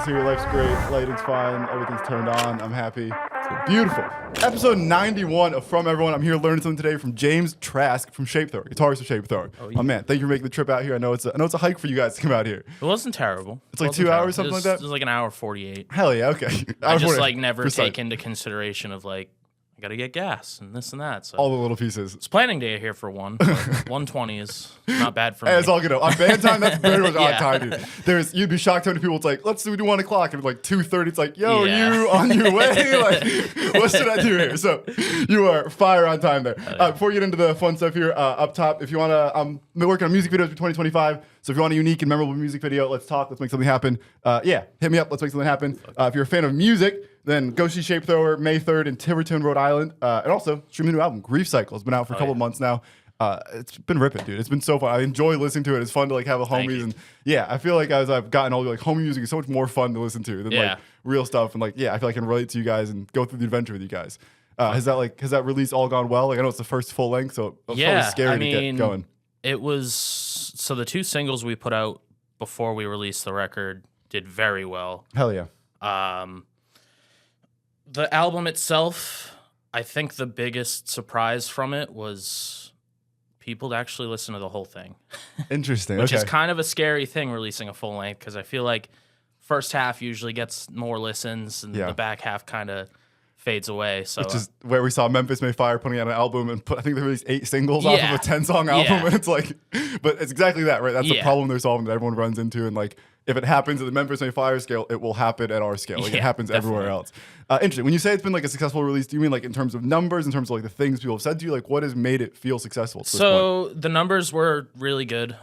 is here. Life's great. Lighting's fine. Everything's turned on. I'm happy. Beautiful. Episode 91 of From Everyone. I'm here learning something today from James Trask from Shapethrower, guitarist of Shapethrower. Oh, yeah. Man, thank you for making the trip out here. I know it's a hike for you guys to come out here. It wasn't terrible. It's like 2 hours, something like that? It was like an hour 48. Hell yeah, okay. I just like never take into consideration of like, I gotta get gas and this and that. So all the little pieces. It's planning day here for one. 120 is not bad for me. Hey, it's all good. On band time, that's very much on time, dude. You'd be shocked how many people, it's like, let's do 1 o'clock. And like 2:30, it's like, yo, you on your way? Like, what should I do here? So you are fire on time there. Before we get into the fun stuff here, up top, if you want to, I'm working on music videos for 2025. So if you want a unique and memorable music video, let's talk. Let's make something happen. Hit me up. Let's make something happen. If you're a fan of music, then go see Shapethrower May 3rd in Tiverton, Rhode Island. And also, stream the new album, Grief Cycle. It's been out for a couple months now. It's been ripping, dude. It's been so fun. I enjoy listening to it. It's fun to like have a homies. And yeah, I feel like as I've gotten older, like homie music is so much more fun to listen to than like real stuff. And like, yeah, I feel like I can relate to you guys and go through the adventure with you guys. Has that release all gone well? Like I know it's the first full length, so it's probably scary to get going. It was, so the 2 singles we put out before we released the record did very well. Hell yeah. The album itself, I think the biggest surprise from it was people to actually listen to the whole thing. Interesting. Which is kind of a scary thing, releasing a full length, because I feel like first half usually gets more listens and the back half kind of fades away. So which is where we saw Memphis May Fire putting out an album and I think they released 8 singles off of a 10-song album. And it's like, but it's exactly that, right? That's the problem they're solving that everyone runs into. And like, if it happens at the Memphis May Fire scale, it will happen at our scale. Like it happens everywhere else. Interesting. When you say it's been like a successful release, do you mean like in terms of numbers, in terms of like the things people have said to you? Like what has made it feel successful? So the numbers were really good,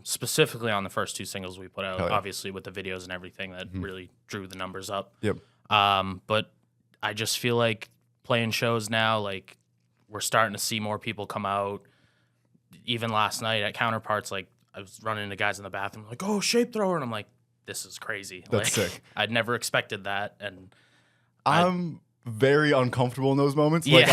specifically on the first 2 singles we put out, obviously with the videos and everything that really drew the numbers up. Yep. But I just feel like playing shows now, like we're starting to see more people come out. Even last night at Counterparts, like I was running into guys in the bathroom, like, oh, Shapethrower. And I'm like, this is crazy. That's like, sick. I'd never expected that. And I'm very uncomfortable in those moments. Like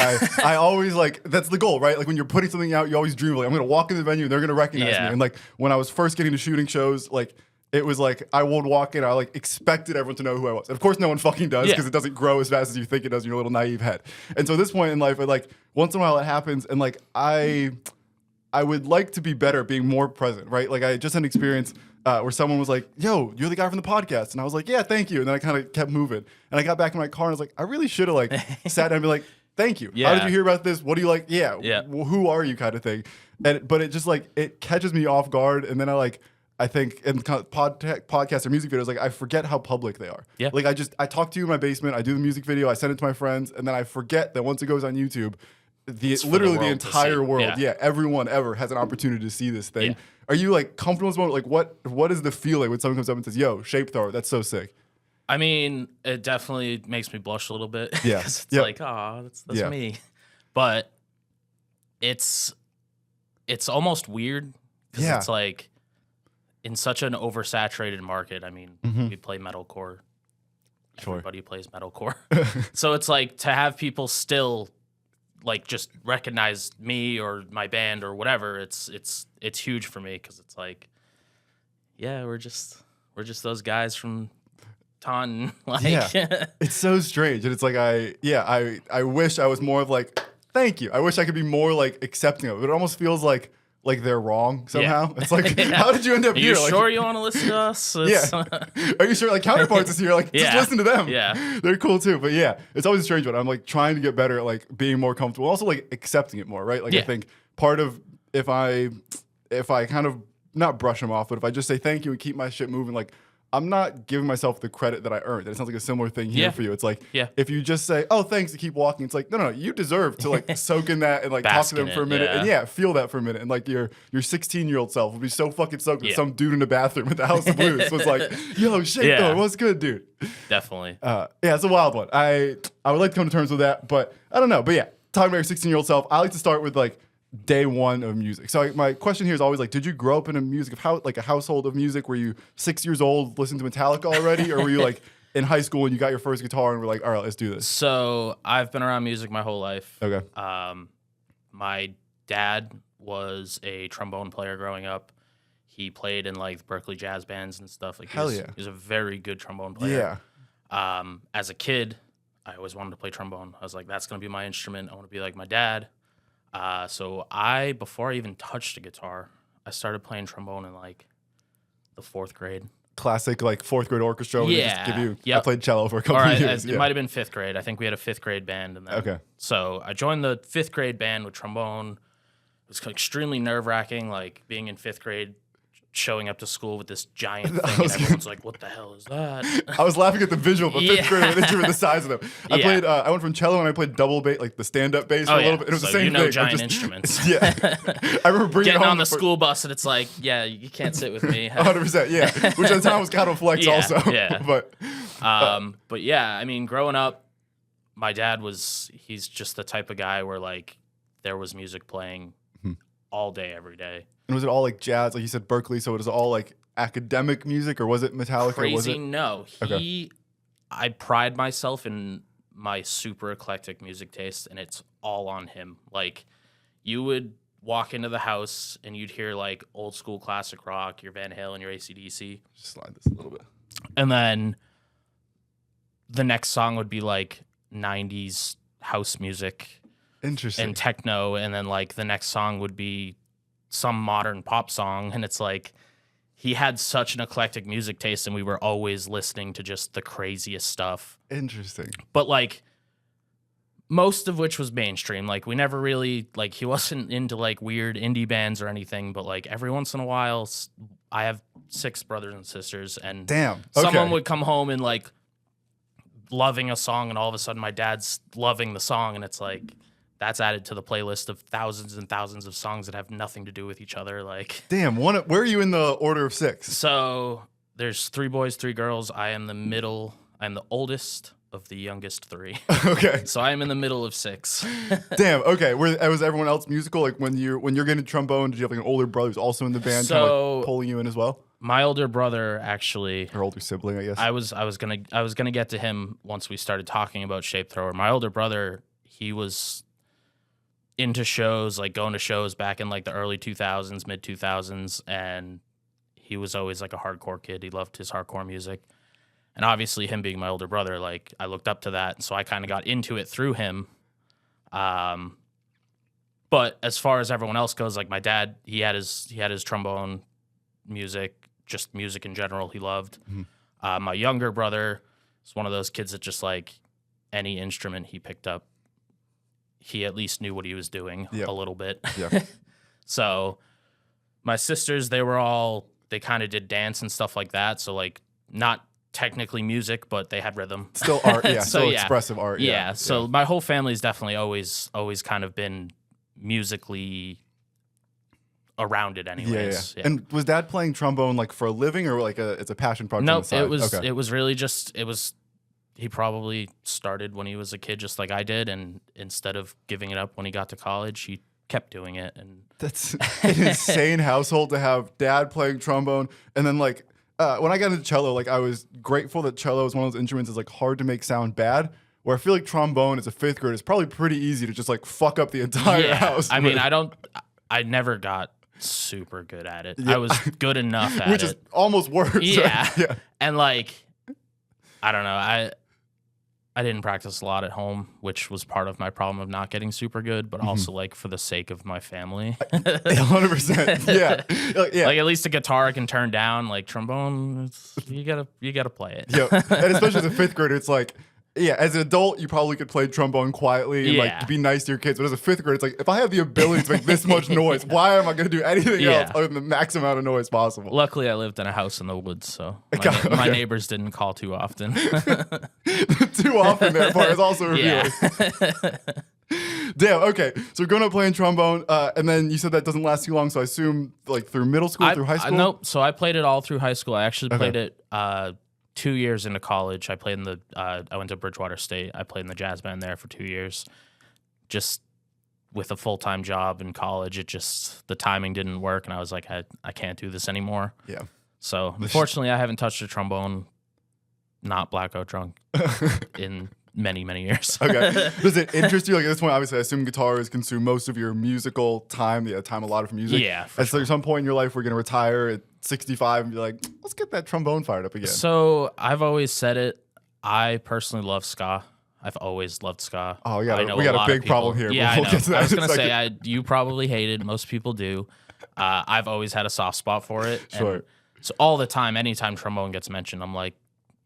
I always like, that's the goal, right? Like when you're putting something out, you always dream like, I'm going to walk in the venue and they're going to recognize me. And like when I was first getting to shooting shows, like it was like, I would walk in, I like expected everyone to know who I was. And of course no one fucking does because it doesn't grow as fast as you think it does in your little naive head. And so at this point in life, like once in a while it happens and like I would like to be better at being more present, right? Like I just had an experience where someone was like, yo, you're the guy from the podcast. And I was like, yeah, thank you. And then I kind of kept moving. And I got back in my car and I was like, I really should have like sat down and be like, thank you. How did you hear about this? What do you like? Well, who are you kind of thing? But it just like, it catches me off guard. And then I think in podcasts or music videos, like I forget how public they are. Yeah. Like I talk to you in my basement, I do the music video, I send it to my friends, and then I forget that once it goes on YouTube, literally the entire world, everyone ever has an opportunity to see this thing. Are you like comfortable in this moment? Like what is the feeling when someone comes up and says, yo, Shapethrower, that's so sick? I mean, it definitely makes me blush a little bit. Yeah. It's like, oh, that's me. But it's almost weird because it's like in such an oversaturated market. I mean, we play metalcore. Everybody plays metalcore. So it's like to have people still like just recognize me or my band or whatever, it's huge for me because it's like, yeah, we're just those guys from Taunton. Like, it's so strange, and it's like I wish I was more of like, thank you. I wish I could be more like accepting of it. It almost feels like they're wrong somehow. It's like, how did you end up here? Are you sure you want to listen to us? Are you sure? Like Counterparts is here. Like just listen to them. Yeah, they're cool too. But yeah, it's always a strange one. I'm like trying to get better at like being more comfortable. Also like accepting it more, right? Like I think part of if I kind of not brush them off, but if I just say thank you and keep my shit moving, like I'm not giving myself the credit that I earned. It sounds like a similar thing here for you. It's like, if you just say, oh, thanks, to keep walking, it's like, no, you deserve to like soak in that and like talk to them for a minute and feel that for a minute. And like your 16-year-old self will be so fucking soaked with some dude in the bathroom with the House of Blues. Was like, yo, Shapethrower, what's good, dude? Definitely. It's a wild one. I would like to come to terms with that, but I don't know. But yeah, talking about your 16-year-old self, I like to start with like day one of music. So my question here is always like, did you grow up in a household of music? Were you 6 years old, listening to Metallica already? Or were you like in high school and you got your first guitar and were like, all right, let's do this? So I've been around music my whole life. Okay. My dad was a trombone player growing up. He played in like Berkeley jazz bands and stuff. Like Hell yeah. He's a very good trombone player. Yeah. As a kid, I always wanted to play trombone. I was like, that's gonna be my instrument. I want to be like my dad. So before I even touched a guitar, I started playing trombone in like the 4th grade. Classic like 4th grade orchestra. Yeah. Just give you, I played cello for a couple of years. It might have been 5th grade. I think we had a 5th grade band. And then, So I joined the 5th grade band with trombone. It was extremely nerve-wracking, like being in 5th grade, showing up to school with this giant thing, and everyone's like, what the hell is that? I was laughing at the visual of a 5th grade instrument the size of them. I went from cello and I played double bass, like the stand-up bass for a little bit. It was the same thing. Giant instruments. Yeah. I remember bringing getting on the school bus and it's like, yeah, you can't sit with me. 100%, yeah. Which at the time was kind of flex also. Yeah. But yeah, I mean, growing up, my dad he's just the type of guy where like there was music playing all day, every day. And was it all like jazz? Like you said, Berkeley, so it was all like academic music, or was it Metallica? Crazy, or was it? No. I pride myself in my super eclectic music taste, and it's all on him. Like, you would walk into the house and you'd hear like old school classic rock, your Van Halen, your AC/DC. Just slide this a little bit. And then the next song would be like 90s house music. Interesting. And techno, and then like the next song would be some modern pop song, and it's like he had such an eclectic music taste, and we were always listening to just the craziest stuff. Interesting. But like most of which was mainstream. Like we never really like he wasn't into like weird indie bands or anything, but like every once in a while I have 6 brothers and sisters, and someone would come home and like loving a song, and all of a sudden my dad's loving the song, and it's like that's added to the playlist of thousands and thousands of songs that have nothing to do with each other. Like, damn, where are you in the order of 6? So there's 3 boys, 3 girls. I am the middle. I'm the oldest of the youngest 3. Okay. So I am in the middle of 6. Damn. Okay. Was everyone else musical? Like when you're getting trombone, did you have like an older brother who's also in the band, kind of like pulling you in as well? My older brother, actually, or older sibling, I guess. I was gonna get to him once we started talking about Shapethrower. My older brother, he was into shows, like going to shows back in like the early 2000s, mid 2000s, and he was always like a hardcore kid. He loved his hardcore music, and obviously him being my older brother, like I looked up to that, and so I kind of got into it through him. But as far as everyone else goes, like my dad, he had his trombone music, just music in general he loved. My younger brother is one of those kids that just like any instrument he picked up, he at least knew what he was doing a little bit. Yeah. So my sisters, they kind of did dance and stuff like that. So like not technically music, but they had rhythm. Still art, yeah. Still expressive art. Yeah. So my whole family's definitely always kind of been musically around it anyways. Yeah. And was Dad playing trombone like for a living, or like it's a passion project? Nope, it was really just he probably started when he was a kid, just like I did, and instead of giving it up when he got to college, he kept doing it. And that's an insane household to have Dad playing trombone, and then like when I got into cello, like I was grateful that cello is one of those instruments that's like hard to make sound bad. Where I feel like trombone as a 5th grader is probably pretty easy to just like fuck up the entire house. I mean, I never got super good at it. I was good enough at it. Which is almost worse. Yeah. Right? Yeah. And like, I don't know. I didn't practice a lot at home, which was part of my problem of not getting super good, but also like for the sake of my family. 100%. Yeah. Like at least a guitar I can turn down. Like trombone, you gotta play it. Yeah. And especially as a 5th grader, it's like, yeah, as an adult, you probably could play trombone quietly and like be nice to your kids. But as a 5th grader, it's like, if I have the ability to make this much noise, why am I going to do anything else other than the max amount of noise possible? Luckily, I lived in a house in the woods, so my neighbors didn't call too often. Too often, that part is also revealing. Damn, okay. So we're going up playing trombone, and then you said that doesn't last too long, so I assume like through middle school, through high school? Nope. So I played it all through high school. I actually played it 2 years into college. I played in I went to Bridgewater State. I played in the jazz band there for 2 years. Just with a full-time job in college, the timing didn't work, and I was like, I can't do this anymore. Yeah. So unfortunately, I haven't touched a trombone, not blackout drunk, in many, many years. Okay. Does it interest you? Like at this point, obviously, I assume guitars consume most of your musical time, the time allotted for music. Yeah. At some point in your life, we're going to retire. 65 and be like, let's get that trombone fired up again? So I've always said it. I personally love ska. I've always loved ska. Oh, we got a big problem here. Yeah, I know. I was going to say, you probably hate it. Most people do. I've always had a soft spot for it. Sure. And so all the time, anytime trombone gets mentioned, I'm like,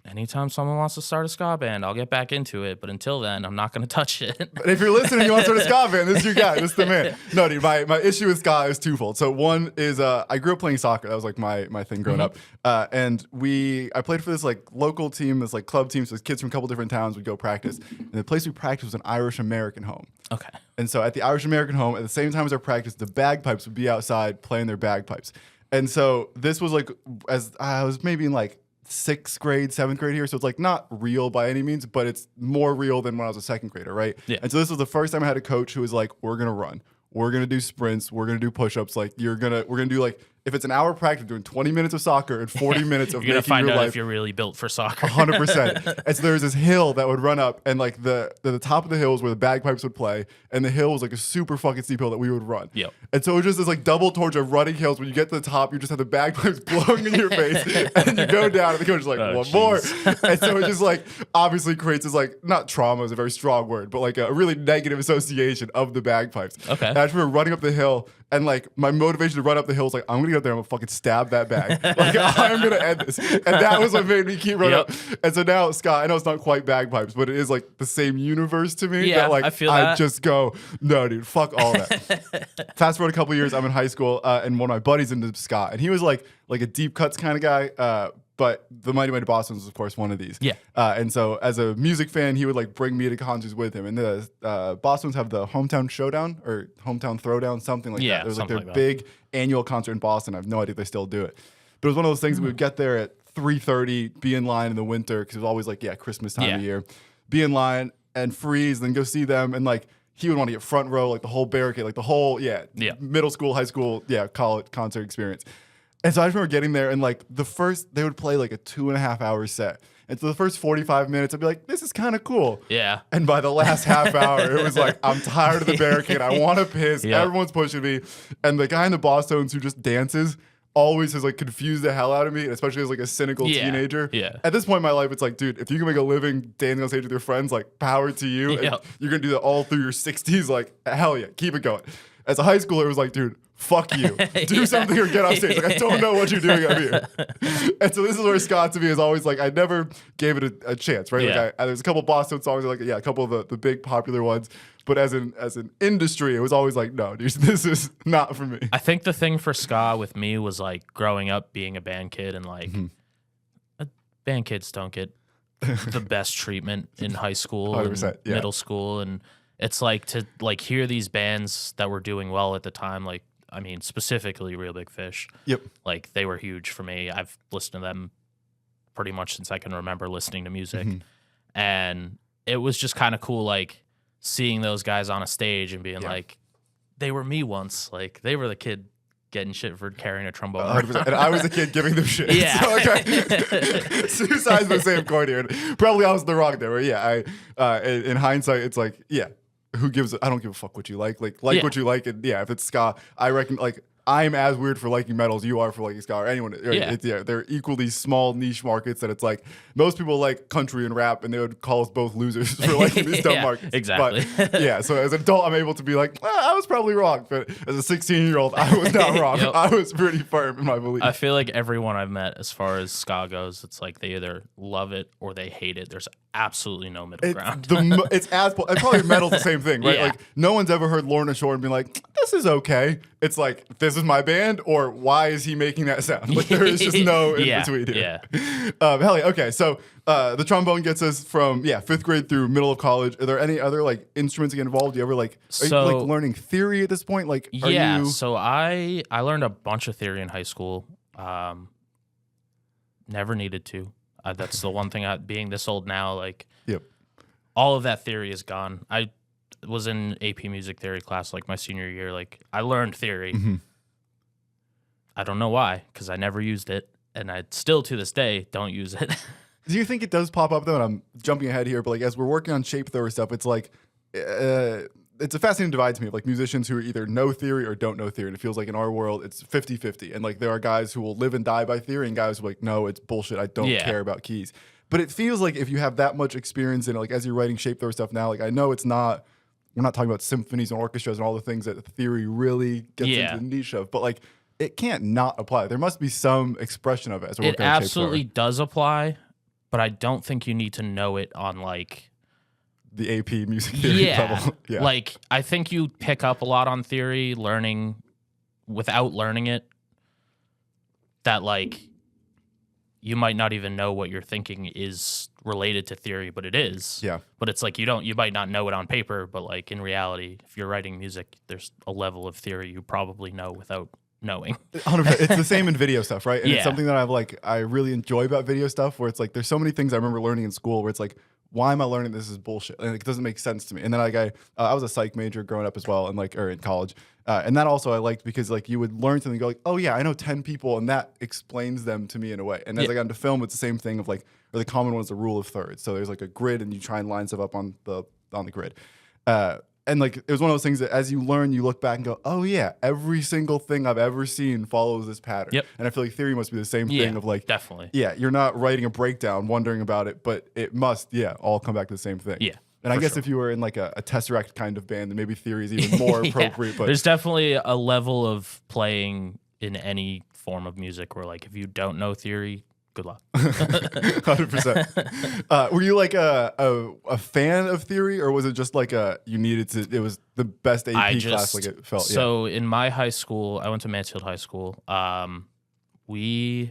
anytime someone wants to start a ska band, I'll get back into it. But until then, I'm not going to touch it. But if you're listening, you want to start a ska band, this is your guy. This is the man. No, dude, my issue with ska is twofold. So one is I grew up playing soccer. That was like my thing growing up. And I played for this like local team, this like club team. So kids from a couple different towns would go practice. And the place we practiced was an Irish American home. Okay. And so at the Irish American home, at the same time as our practice, the bagpipes would be outside playing their bagpipes. And so this was like, as I was maybe in like 6th grade, 7th grade here. So it's like not real by any means, but it's more real than when I was a 2nd grader, right? Yeah. And so this was the first time I had a coach who was like, we're going to run. We're going to do sprints. We're going to do push-ups. Like we're going to do like, if it's an hour practice, doing 20 minutes of soccer and 40 minutes of you're making find your out life. If you're really built for soccer. 100%. And so there was this hill that would run up, and like the top of the hill was where the bagpipes would play, and the hill was like a super fucking steep hill that we would run. Yep. And so it was just this like double torture of running hills. When you get to the top, you just have the bagpipes blowing in your face, and you go down, and the coach is like, one more. And so it just like obviously creates this like, not trauma is a very strong word, but like a really negative association of the bagpipes. Okay. And I just remember running up the hill, and like my motivation to run up the hill was like, I'm gonna get up there, I'm gonna fucking stab that bag. Like I'm gonna end this. And that was what made me keep running up. And so now, Scott, I know it's not quite bagpipes, but it is like the same universe to me. Yeah, that like I feel that. just go, no, dude, fuck all that. Fast forward a couple years, I'm in high school, and one of my buddies into ska, and he was like a deep cuts kind of guy. But the Mighty Mighty Bosstones was, of course, one of these. Yeah. And so as a music fan, he would like bring me to concerts with him. And the Bosstones have the Hometown Showdown or Hometown Throwdown, something like that. It was like their big annual concert in Boston. I have no idea if they still do it. But it was one of those things that we would get there at 3:30, be in line in the winter, because it was always like, Christmas time of year. Be in line and freeze, then go see them. And like, he would want to get front row, like the whole barricade, like the whole, middle school, high school, college concert experience. And so I just remember getting there, and like they would play like a 2.5 hour set. And so the first 45 minutes, I'd be like, this is kind of cool. Yeah. And by the last half hour, it was like, I'm tired of the barricade. I want to piss. Yep. Everyone's pushing me. And the guy in the Bosstones who just dances always has like confused the hell out of me, especially as like a cynical teenager. Yeah. At this point in my life, it's like, dude, if you can make a living dancing on stage with your friends, like power to you. Yep. And you're going to do that all through your 60s. Like, hell yeah, keep it going. As a high schooler, it was like, dude, fuck you. Do something or get off stage. Like, I don't know what you're doing up here. And so this is where Scott to me is always like, I never gave it a chance, right? Yeah. Like there's a couple Boston songs, like a couple of the big popular ones. But as an industry, it was always like, no, dude, this is not for me. I think the thing for ska with me was like growing up being a band kid, and like band kids don't get the best treatment in high school and middle school, and it's like to like hear these bands that were doing well at the time, like I mean specifically Real Big Fish. Yep. Like they were huge for me. I've listened to them pretty much since I can remember listening to music. And it was just kind of cool like seeing those guys on a stage and being like, they were me once. Like they were the kid getting shit for carrying a trombone. 100%. And I was the kid giving them shit. Yeah. So, okay. Two sides of the same coin here. And probably I was in the wrong there. But in hindsight, it's like, who gives I don't give a fuck what you like. Like what you like. And if it's ska, I reckon like I'm as weird for liking metal as you are for liking ska or anyone. They're equally small niche markets that it's like most people like country and rap and they would call us both losers for liking these dumb markets. Exactly. But so as an adult, I'm able to be like, I was probably wrong. But as a 16-year-old, I was not wrong. Yep. I was pretty firm in my belief. I feel like everyone I've met as far as ska goes, it's like they either love it or they hate it. There's absolutely no middle ground. It's probably metal's the same thing, right? Yeah. Like no one's ever heard Lorna Shore and been like, this is okay. It's like, this is my band, or why is he making that sound? Like there is just no in between here. Hell yeah. Okay, so the trombone gets us from 5th grade through middle of college. Are there any other like instruments that get involved? Do you ever are you like learning theory at this point? Like so I learned a bunch of theory in high school. Never needed to. That's the one thing. Being this old now, like all of that theory is gone. I was in AP music theory class like my senior year. Like I learned theory. I don't know why, because I never used it, and I still to this day don't use it. Do you think it does pop up though? And I'm jumping ahead here, but like as we're working on Shapethrower stuff, it's like it's a fascinating divide to me of like musicians who either know theory or don't know theory. And it feels like in our world, it's 50-50. And like there are guys who will live and die by theory and guys who are like, no, it's bullshit. I don't care about keys. But it feels like if you have that much experience in it, like as you're writing Shapethrower stuff now, like I know we're not talking about symphonies and orchestras and all the things that theory really gets into the niche of, but like it can't not apply. There must be some expression of it as we're working on Shapethrower. It absolutely does apply, but I don't think you need to know it on like the AP music theory level. Yeah. Like I think you pick up a lot on theory, learning without learning it, that like you might not even know what you're thinking is related to theory, but it is. Yeah. But it's like you might not know it on paper, but like in reality, if you're writing music, there's a level of theory you probably know without knowing. 100%. It's the same in video stuff, right? And it's something that I really enjoy about video stuff, where it's like there's so many things I remember learning in school where it's like, why am I learning this is bullshit? And it doesn't make sense to me. And then like I was a psych major growing up as well, and like or in college, and that also I liked because like you would learn something and go like, oh yeah, I know 10 people, and that explains them to me in a way. And as I got into film, it's the same thing of like, or the common one is the rule of thirds. So there's like a grid, and you try and line stuff up on the grid. And like it was one of those things that as you learn, you look back and go, oh yeah, every single thing I've ever seen follows this pattern. Yep. And I feel like theory must be the same thing of like, definitely. Yeah, you're not writing a breakdown, wondering about it, but it must, all come back to the same thing. Yeah. And I guess if you were in like a Tesseract kind of band, then maybe theory is even more appropriate. But there's definitely a level of playing in any form of music where like if you don't know theory, good luck. 100%. Were you like a fan of theory, or was it just like you needed to? It was the best AP class, like it felt. So in my high school, I went to Mansfield High School. We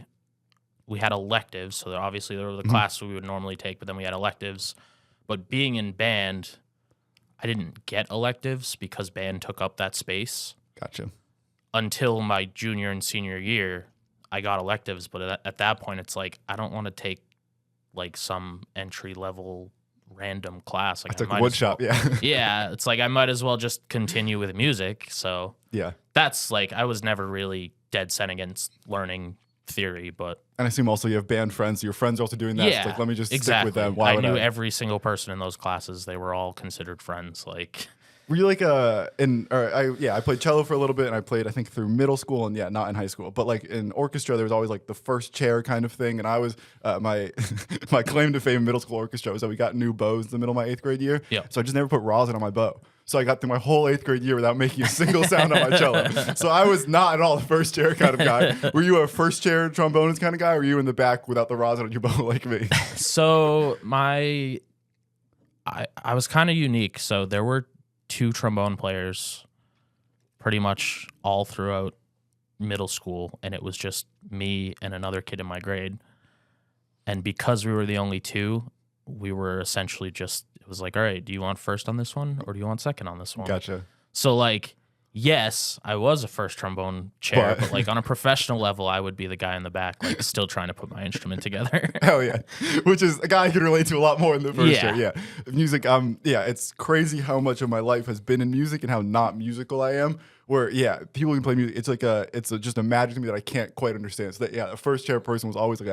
had electives, so obviously there were the classes we would normally take, but then we had electives. But being in band, I didn't get electives because band took up that space. Gotcha. Until my junior and senior year, I got electives, but at that point, it's like I don't want to take like some entry level random class. Like I took wood shop, yeah, it's like I might as well just continue with music. So that's like I was never really dead set against learning theory, but and I assume also you have band friends. Your friends are also doing that. Yeah, so like, let me just exactly. stick with them. Why I knew every single person in those classes. They were all considered friends. Like. Were you like I played cello for a little bit, and I played I think through middle school, and not in high school, but like in orchestra there was always like the first chair kind of thing, and I was my claim to fame in middle school orchestra was that we got new bows in the middle of my 8th grade year, so I just never put rosin on my bow. So I got through my whole 8th grade year without making a single sound on my cello. So I was not at all the first chair kind of guy. Were you a first chair trombonist kind of guy, or were you in the back without the rosin on your bow like me? So I was kind of unique. So there were 2 trombone players pretty much all throughout middle school, and it was just me and another kid in my grade. And because we were the only 2, we were essentially just, it was like, all right, do you want first on this one or do you want second on this one? Gotcha. So like, yes, I was a first trombone chair, but like on a professional level, I would be the guy in the back, like still trying to put my instrument together. Hell yeah. Which is a guy I can relate to a lot more in the first chair. Yeah. Music, it's crazy how much of my life has been in music and how not musical I am. Where, people can play music. It's like just a magic to me that I can't quite understand. So that, the first chair person was always like,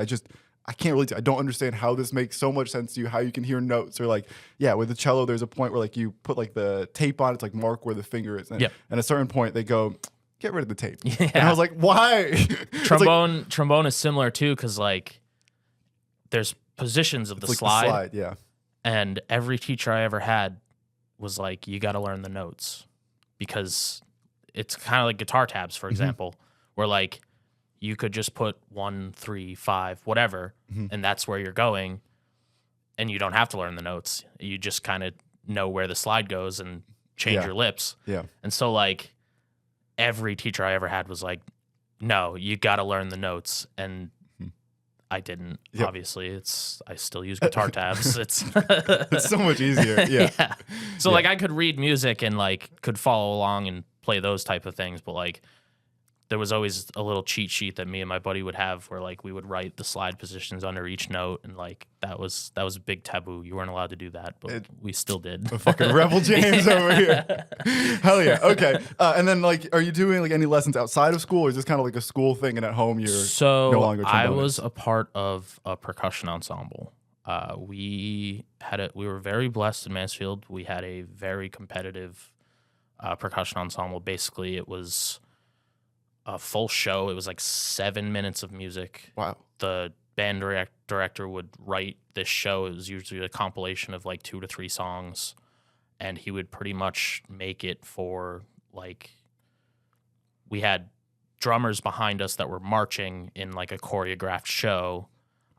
I can't relate to. I don't understand how this makes so much sense to you, how you can hear notes, or like, with the cello, there's a point where like you put like the tape on, it's like mark where the finger is. And at a certain point they go, get rid of the tape. Yeah. And I was like, why? Trombone is similar too, because like there's positions of the slide. Yeah. And every teacher I ever had was like, you got to learn the notes, because it's kind of like guitar tabs, for example, where like you could just put 1, 3, 5, whatever, and that's where you're going, and you don't have to learn the notes. You just kind of know where the slide goes and change your lips. Yeah. And so like every teacher I ever had was like, no, you got to learn the notes, and I didn't. Yep. Obviously, I still use guitar tabs. It's so much easier. Yeah. So like I could read music and like could follow along and play those type of things, but like there was always a little cheat sheet that me and my buddy would have where like we would write the slide positions under each note, and like that was a big taboo. You weren't allowed to do that, but we still did. The fucking Rebel James over here. Hell yeah. Okay. And then like, are you doing like any lessons outside of school, or is this kind of like a school thing, and at home you're no longer trombonist? I was a part of a percussion ensemble. We were very blessed in Mansfield. We had a very competitive percussion ensemble. Basically, it was a full show. It was like 7 minutes of music. Wow. The band director would write this show. It was usually a compilation of like 2 to 3 songs, and he would pretty much make it for like, we had drummers behind us that were marching in like a choreographed show.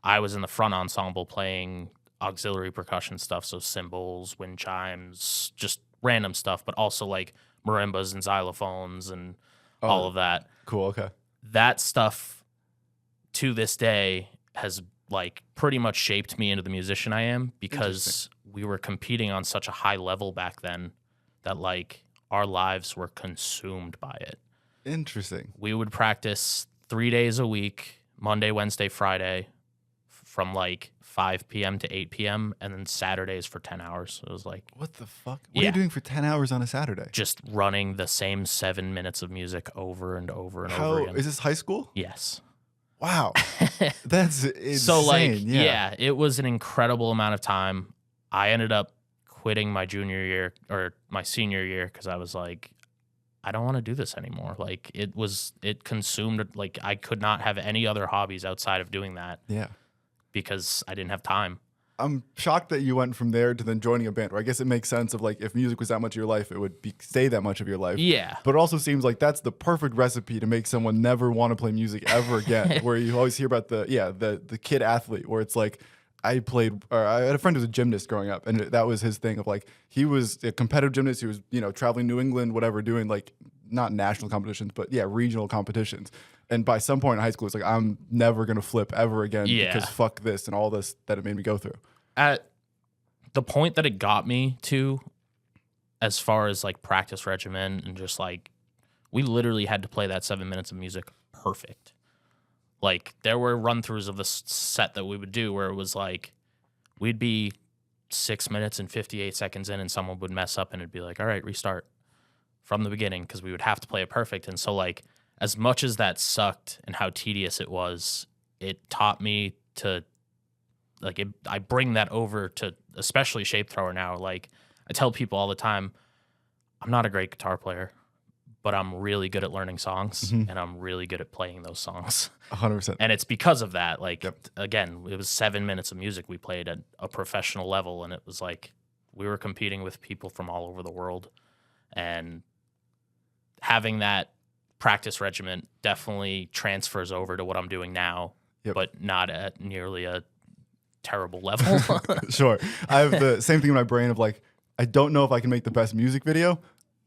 I was in the front ensemble playing auxiliary percussion stuff, so cymbals, wind chimes, just random stuff, but also like marimbas and xylophones and all of that. Cool, okay. That stuff to this day has like pretty much shaped me into the musician I am, because we were competing on such a high level back then that like our lives were consumed by it. Interesting. We would practice 3 days a week, Monday, Wednesday, Friday, from like 5 p.m. to 8 p.m. and then Saturdays for 10 hours. So it was like, what the fuck? What are you doing for 10 hours on a Saturday? Just running the same 7 minutes of music over and over and over again. Is this high school? Yes. Wow. That's insane. So like, yeah, it was an incredible amount of time. I ended up quitting my junior year or my senior year because I was like, I don't want to do this anymore. Like it consumed, like I could not have any other hobbies outside of doing that. Yeah. Because I didn't have time. I'm shocked that you went from there to then joining a band. Or I guess it makes sense of like, if music was that much of your life, it would stay that much of your life. Yeah. But it also seems like that's the perfect recipe to make someone never want to play music ever again. Where you always hear about the kid athlete, where it's like, I had a friend who was a gymnast growing up, and that was his thing of like, he was a competitive gymnast. He was, traveling New England, whatever, doing like, not national competitions, but regional competitions. And by some point in high school, it's like, I'm never going to flip ever again because fuck this and all this that it made me go through. At the point that it got me to, as far as like practice regimen and just like, we literally had to play that 7 minutes of music perfect. Like there were run-throughs of the set that we would do where it was like, we'd be 6 minutes and 58 seconds in and someone would mess up and it'd be like, all right, restart from the beginning, because we would have to play it perfect. And so like, as much as that sucked and how tedious it was, it taught me to like, I bring that over to especially Shapethrower now. Like I tell people all the time, I'm not a great guitar player, but I'm really good at learning songs and I'm really good at playing those songs. 100%. And it's because of that. Like, again, it was 7 minutes of music we played at a professional level, and it was like we were competing with people from all over the world. And having that practice regimen definitely transfers over to what I'm doing now, but not at nearly a terrible level. Sure. I have the same thing in my brain of like, I don't know if I can make the best music video.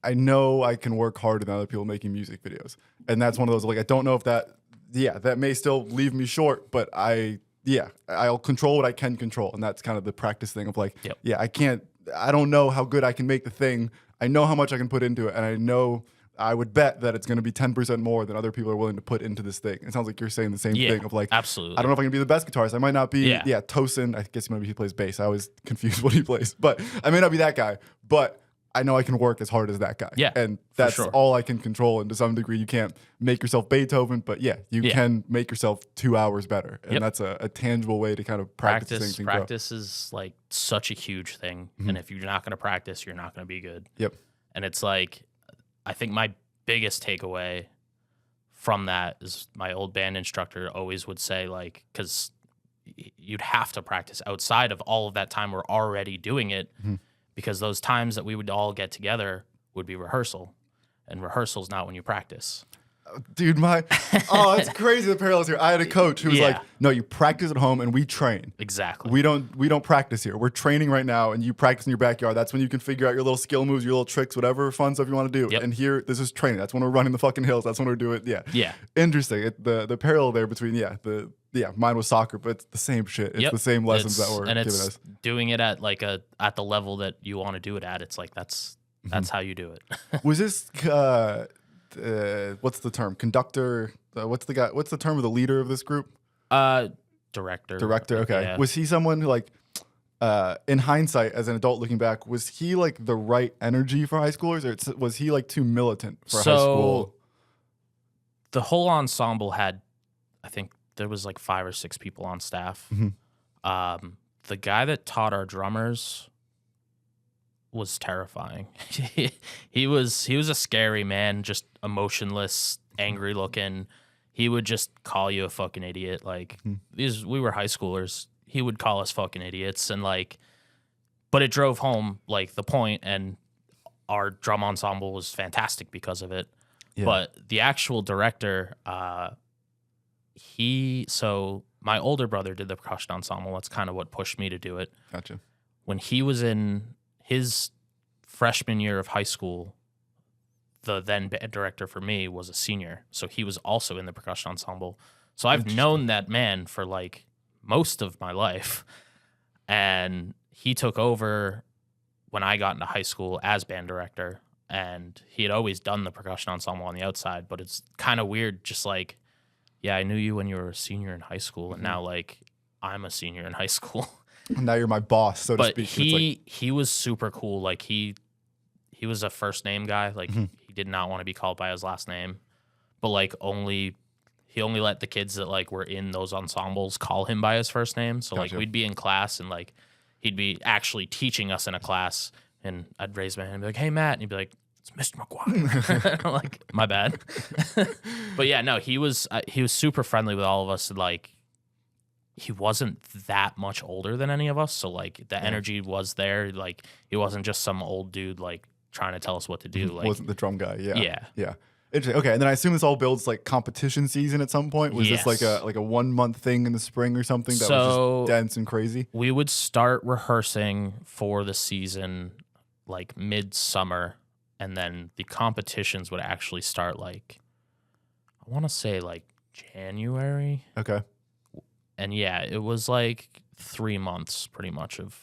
I know I can work harder than other people making music videos. And that's one of those, like, I don't know if that may still leave me short, but I'll control what I can control. And that's kind of the practice thing of like, I don't know how good I can make the thing. I know how much I can put into it. And I know I would bet that it's going to be 10% more than other people are willing to put into this thing. It sounds like you're saying the same thing of like, absolutely. I don't know if I can be the best guitarist. I might not be, Tosin. I guess maybe he plays bass. I always confuse what he plays, but I may not be that guy, but I know I can work as hard as that guy. Yeah, and that's all I can control. And to some degree, you can't make yourself Beethoven, but you can make yourself 2 hours better. And that's a tangible way to kind of practice things. Practice is like such a huge thing. And if you're not going to practice, you're not going to be good. Yep. And it's like, I think my biggest takeaway from that is my old band instructor always would say, like, because you'd have to practice outside of all of that time we're already doing it, because those times that we would all get together would be rehearsal, and rehearsal's not when you practice. Dude, it's crazy the parallels here. I had a coach who was like, no, you practice at home and we train. Exactly. We don't practice here. We're training right now, and you practice in your backyard. That's when you can figure out your little skill moves, your little tricks, whatever fun stuff you want to do. Yep. And here, this is training. That's when we're running the fucking hills. That's when we're doing Yeah. Interesting. The parallel there between, mine was soccer, but it's the same shit. It's the same lessons that were given us. Doing it at like at the level that you want to do it at. It's like, that's how you do it. Was this, what's the term? Conductor? What's the term of the leader of this group? Director. Okay. Yeah. Was he someone who, like, in hindsight, as an adult looking back, was he like the right energy for high schoolers, or was he like too militant for high school? The whole ensemble had, I think there was like 5 or 6 people on staff. The guy that taught our drummers was terrifying. He was a scary man, just emotionless, angry looking. He would just call you a fucking idiot. Like we were high schoolers. He would call us fucking idiots, and like, but it drove home like the point, and our drum ensemble was fantastic because of it. Yeah. But the actual director, so my older brother did the percussion ensemble. That's kind of what pushed me to do it. Gotcha. When he was in his freshman year of high school, the then band director for me was a senior. So he was also in the percussion ensemble. So I've known that man for like most of my life. And he took over when I got into high school as band director. And he had always done the percussion ensemble on the outside. But it's kind of weird, just like, yeah, I knew you when you were a senior in high school. And now like I'm a senior in high school. Now you're my boss, so to speak. But he was super cool. Like he was a first name guy. Like he did not want to be called by his last name. But like he only let the kids that like were in those ensembles call him by his first name. So like we'd be in class and like he'd be actually teaching us in a class, and I'd raise my hand and be like, "Hey Matt," and he'd be like, "It's Mr. McGuire." I'm like, my bad. But yeah, no, he was super friendly with all of us, and like he wasn't that much older than any of us, so like the energy was there. Like he wasn't just some old dude like trying to tell us what to do. Like wasn't the drum guy. Yeah. Interesting. Okay, and then I assume this all builds like competition season at some point. Was this like a 1 month thing in the spring or something that was just dense and crazy? We would start rehearsing for the season like midsummer, and then the competitions would actually start like, I want to say like January. Okay. And yeah, it was like 3 months pretty much of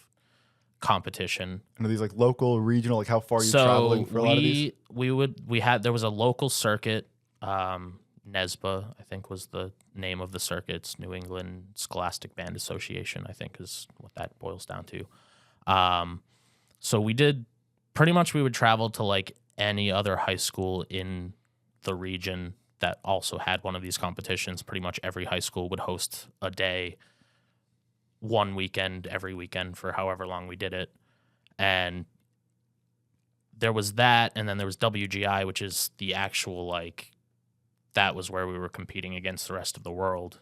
competition. And are these like local, regional, like how far are you traveling for a lot of these? There was a local circuit, NESBA, I think was the name of the circuit. It's New England Scholastic Band Association, I think is what that boils down to. So we would travel to like any other high school in the region that also had one of these competitions. Pretty much every high school would host a day, one weekend, every weekend for however long we did it. And there was that, and then there was WGI, which is the actual, like, that was where we were competing against the rest of the world.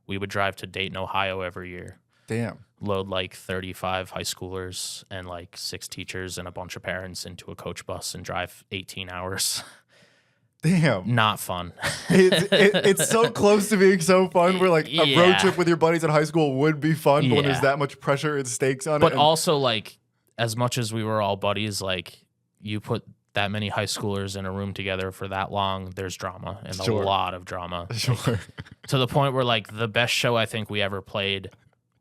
We would drive to Dayton, Ohio every year. Damn. Load like 35 high schoolers and like 6 teachers and a bunch of parents into a coach bus and drive 18 hours. Damn. Not fun. It's so close to being so fun where like a road trip with your buddies in high school would be fun, but when there's that much pressure and stakes on it. But also like as much as we were all buddies, like you put that many high schoolers in a room together for that long, there's drama and a lot of drama. Sure. Like, to the point where like the best show I think we ever played,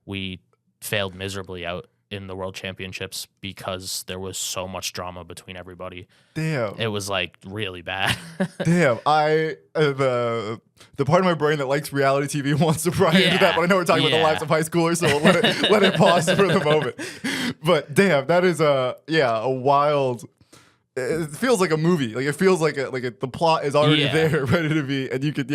we failed miserably out in the World Championships because there was so much drama between everybody. Damn. It was like really bad. Damn. The part of my brain that likes reality TV wants to pry into that, but I know we're talking about the lives of high schoolers, so let it pause for the moment. But damn, that is a wild. It feels like a movie. Like it feels like the plot is already there, ready to be, and you could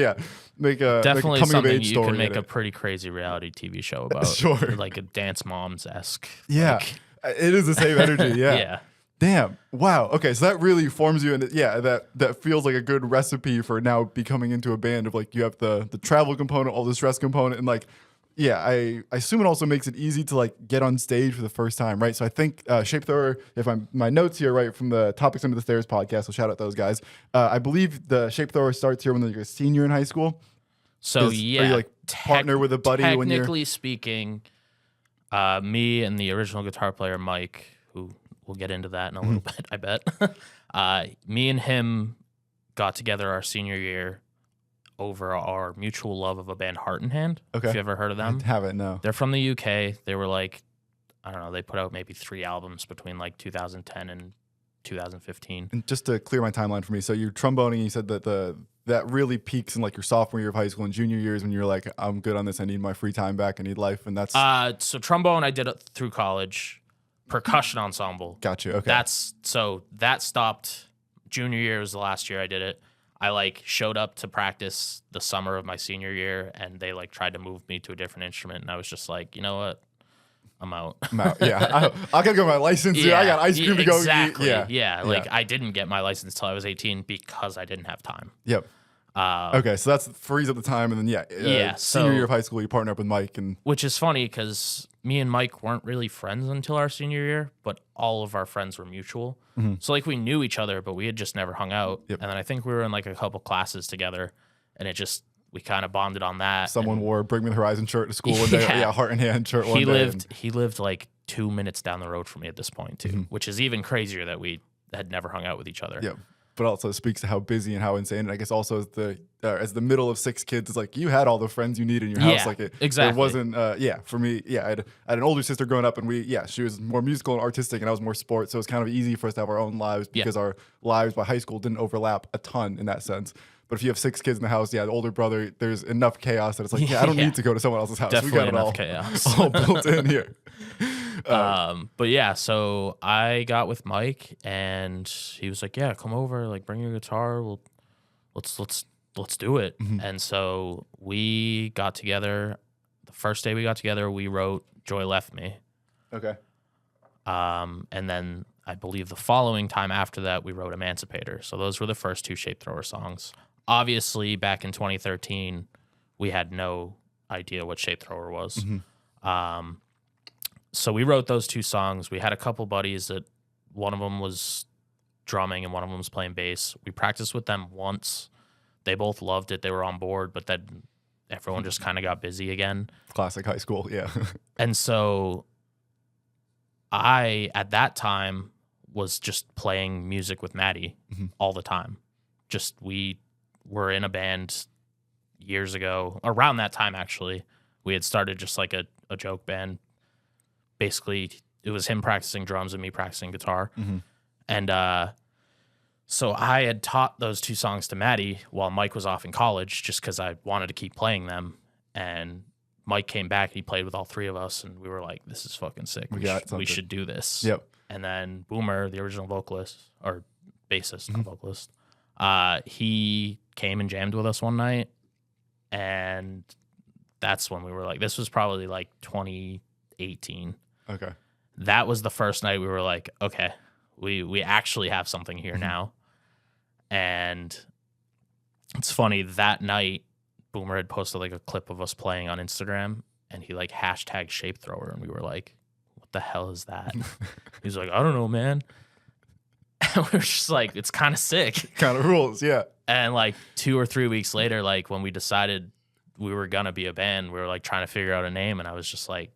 make a definitely coming something of age you story. Can make a pretty crazy reality TV show about. Sure, like a Dance Moms-esque. Yeah, it is the same energy. Yeah. Yeah. Damn. Wow. Okay, so that really forms you, and that feels like a good recipe for now becoming into a band of like you have the travel component, all the stress component, and like. Yeah, I assume it also makes it easy to like get on stage for the first time, right? So I think Shapethrower, if my notes here right from the Topics Under the Stairs podcast, so shout out those guys. I believe the Shapethrower starts here when you're a senior in high school. So are you like partner with a buddy when you're technically speaking? Me and the original guitar player Mike, who we'll get into that in a little bit, I bet. Me and him got together our senior year over our mutual love of a band Heart in Hand. Okay. If you ever heard of them. I haven't, no. They're from the UK. They were like, I don't know, they put out maybe 3 albums between like 2010 and 2015. And just to clear my timeline for me, so you're tromboning, you said that that really peaks in like your sophomore year of high school and junior years when you're like, I'm good on this, I need my free time back, I need life, and that's... So trombone I did it through college. Percussion ensemble. Gotcha, okay. That stopped. Junior year was the last year I did it. I like showed up to practice the summer of my senior year, and they like tried to move me to a different instrument, and I was just like, you know what, I'm out. I'm out. Yeah, I gotta go my license. Yeah, I got ice cream to go eat. Yeah. Like I didn't get my license till I was 18 because I didn't have time. Yep. Okay, so that's Freeze at the time, and then senior year of high school, you partner up with Mike, and which is funny because me and Mike weren't really friends until our senior year, but all of our friends were mutual. So like we knew each other, but we had just never hung out. And then I think we were in like a couple classes together, and we kind of bonded on that. Someone wore a Bring Me the Horizon shirt to school one day. Yeah, heart in hand shirt one day. He lived like 2 minutes down the road from me at this point too, which is even crazier that we had never hung out with each other. Yeah. But also speaks to how busy and how insane. And I guess also as the middle of 6 kids, it's like you had all the friends you need in your house. Yeah, like exactly. It wasn't. For me, I had an older sister growing up, and she was more musical and artistic, and I was more sports. So it was kind of easy for us to have our own lives because our lives by high school didn't overlap a ton in that sense. But if you have 6 kids in the house, the older brother, there's enough chaos that it's like, I don't need to go to someone else's house. Definitely we got enough it chaos. all built in here. But yeah, so I got with Mike, and he was like, "Yeah, come over, like bring your guitar. Let's do it." And so we got together. The first day we got together, we wrote "Joy Left Me." Okay. And then I believe the following time after that, we wrote "Emancipator." So those were the first 2 Shapethrower songs. Obviously, back in 2013, we had no idea what Shapethrower was. So we wrote those 2 songs. We had a couple buddies that one of them was drumming and one of them was playing bass. We practiced with them once. They both loved it. They were on board, but then everyone just kind of got busy again. Classic high school, yeah. And so I, at that time, was just playing music with Matty all the time. We were in a band years ago. Around that time, actually, we had started just like a joke band. Basically, it was him practicing drums and me practicing guitar. And so I had taught those 2 songs to Matty while Mike was off in college just because I wanted to keep playing them. And Mike came back, he played with all 3 of us, and we were like, this is fucking sick. We should do this. Yep. And then Boomer, the original vocalist, or bassist, not vocalist, he came and jammed with us one night. And that's when we were like, this was probably like 2018. Okay. That was the first night we were like, okay, we actually have something here now. And it's funny, that night, Boomer had posted like a clip of us playing on Instagram, and he like hashtag Shapethrower, and we were like, what the hell is that? He's like, I don't know, man. And we were just like, it's kind of sick. Kind of rules, yeah. And like 2 or 3 weeks later, like when we decided we were gonna be a band, we were like trying to figure out a name, and I was just like,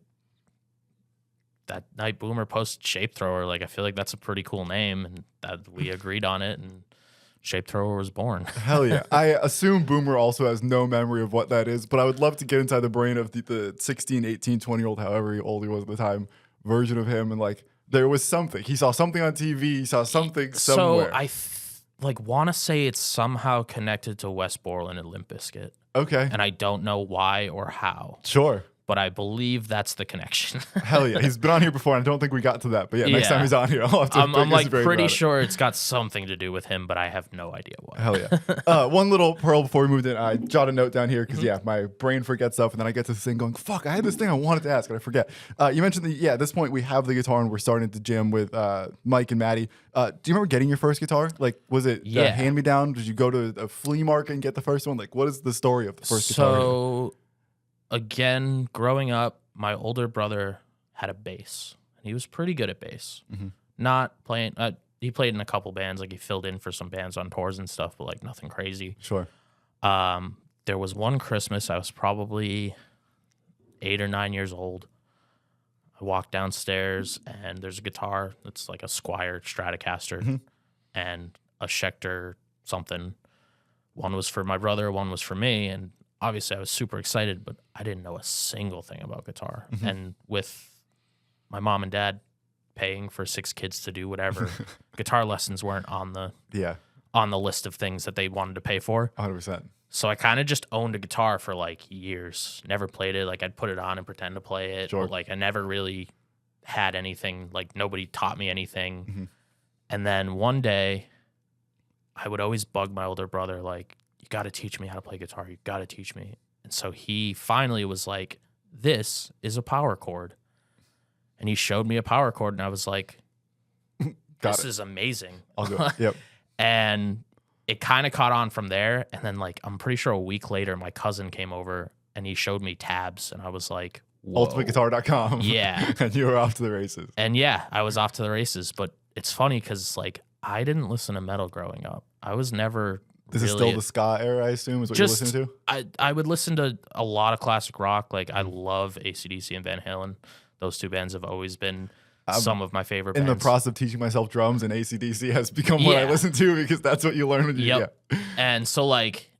that night Boomer posted Shapethrower, like I feel like that's a pretty cool name, and that we agreed on it, and Shapethrower was born. Hell yeah. I assume Boomer also has no memory of what that is, but I would love to get inside the brain of the 16, 18, 20-year-old, however old he was at the time, version of him, and like there was something. He saw something on TV, he saw something somewhere. So I want to say it's somehow connected to Wes Borland and Limp Bizkit. Okay. And I don't know why or how. Sure. But I believe that's the connection. Hell yeah. He's been on here before, and I don't think we got to that. But yeah, next time he's on here, I'll have to I'm like pretty sure it's got something to do with him, but I have no idea what. Hell yeah. One little pearl before we moved in, I jotted a note down here because, my brain forgets stuff, and then I get to this thing going, fuck, I had this thing I wanted to ask, and I forget. You mentioned at this point, we have the guitar, and we're starting to jam with Mike and Matty. Do you remember getting your first guitar? Like, was it a hand-me-down? Did you go to a flea market and get the first one? Like, what is the story of the first guitar? So, again, growing up, my older brother had a bass, and he was pretty good at bass. Not playing, he played in a couple bands, like he filled in for some bands on tours and stuff, but like nothing crazy. Sure. There was one Christmas, I was probably 8 or 9 years old. I walked downstairs, and there's a guitar that's like a Squier Stratocaster and a Schecter something. One was for my brother, one was for me, and obviously I was super excited, but I didn't know a single thing about guitar. And with my mom and dad paying for 6 kids to do whatever, guitar lessons weren't on the list of things that they wanted to pay for. 100%. So I kind of just owned a guitar for like years. Never played it. Like I'd put it on and pretend to play it. Sure. But like I never really had anything. Like nobody taught me anything. And then one day I would always bug my older brother, like, you got to teach me how to play guitar. You got to teach me. And so he finally was like, this is a power chord. and he showed me a power chord, and I was like, this is amazing. I'll go. Yep. And it kind of caught on from there. And then, like, I'm pretty sure a week later, my cousin came over and he showed me tabs, and I was like, whoa. UltimateGuitar.com. Yeah. And you were off to the races. And yeah, I was off to the races. But it's funny because, like, I didn't listen to metal growing up. I was never. This is still the ska era, I assume, is what you're listening to? I would listen to a lot of classic rock. Like, I love AC/DC and Van Halen. Those two bands have always been some of my favorite bands. In the process of teaching myself drums, and AC/DC has become what I listen to because that's what you learn when you And so, like,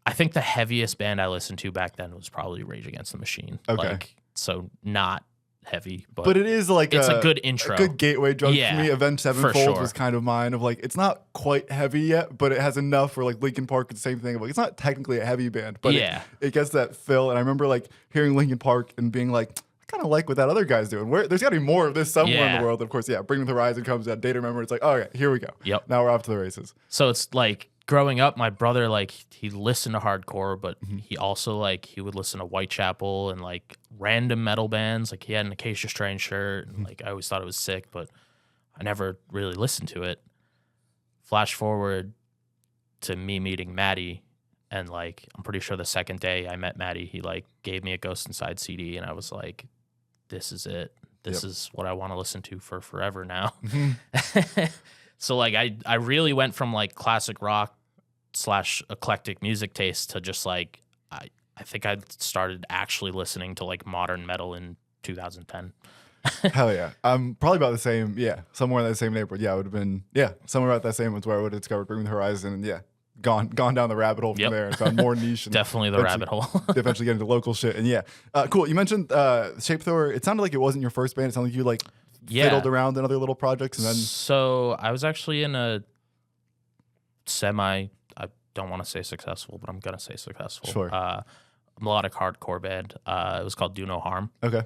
I think the heaviest band I listened to back then was probably Rage Against the Machine. Okay. Like, so not heavy, but it is like it's a good intro, a good gateway drug for me. Avenged Sevenfold was kind of mine. Of like, it's not quite heavy yet, but it has enough. For like Linkin Park, it's the same thing. Like, it's not technically a heavy band, but it gets that fill. And I remember like hearing Linkin Park and being like, I kind of like what that other guy's doing. There's got to be more of this somewhere in the world. Of course, Bring the Horizon comes out. Data Remember. It's like, oh yeah, here we go. Yep. Now we're off to the races. So it's like, growing up, my brother, like, he listened to hardcore, but he also, like, he would listen to Whitechapel and, like, random metal bands. Like, he had an Acacia Strain shirt, and, like, I always thought it was sick, but I never really listened to it. Flash forward to me meeting Matty, and, like, I'm pretty sure the second day I met Matty, he, like, gave me a Ghost Inside CD, and I was like, this is it. This is what I want to listen to for forever now. So, like, I really went from, like, classic rock / eclectic music taste to just, like, I think I started actually listening to, like, modern metal in 2010. Hell yeah. I'm probably about the same, somewhere in that same neighborhood. Yeah, it would have been, somewhere about that same was where I would have discovered Bring the Horizon, and gone down the rabbit hole from there and found more niche. And definitely the rabbit hole. Eventually get into local shit. And cool. You mentioned Shapethrower. It sounded like it wasn't your first band. It sounded like you, like, fiddled around in other little projects, and then. So I was actually in a I don't want to say successful, but I'm gonna say successful. Sure. Melodic hardcore band. It was called Do No Harm. Okay.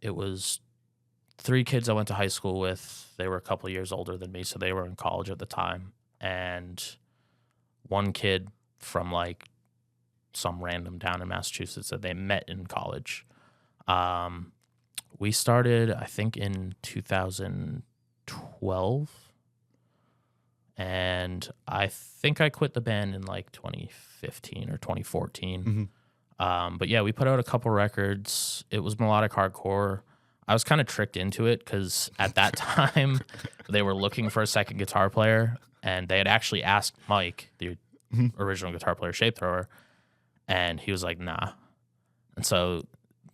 It was 3 kids I went to high school with. They were a couple of years older than me, so they were in college at the time. And one kid from, like, some random town in Massachusetts that they met in college. We started, I think, in 2012, and I think I quit the band in, like, 2015 or 2014. But we put out a couple records. It was melodic hardcore. I was kind of tricked into it because at that time they were looking for a second guitar player, and they had actually asked Mike, the original guitar player, Shapethrower, and he was like, nah. And so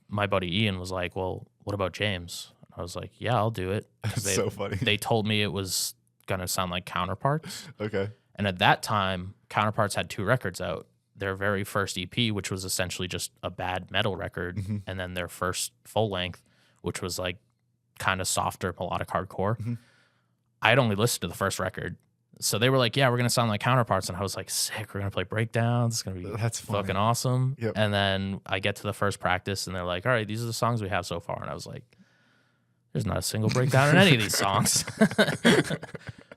my buddy Ian was like, well, what about James? I was like, yeah, I'll do it. That's so funny. They told me it was going to sound like Counterparts. Okay. And at that time, Counterparts had 2 records out. Their very first EP, which was essentially just a bad metal record, and then their first full length, which was, like, kind of softer melodic hardcore. I'd only listened to the first record. So they were like, yeah, we're going to sound like Counterparts. And I was like, sick, we're going to play breakdowns. It's going to be fucking awesome. Yep. And then I get to the first practice, and they're like, all right, these are the songs we have so far. And I was like, there's not a single breakdown in any of these songs.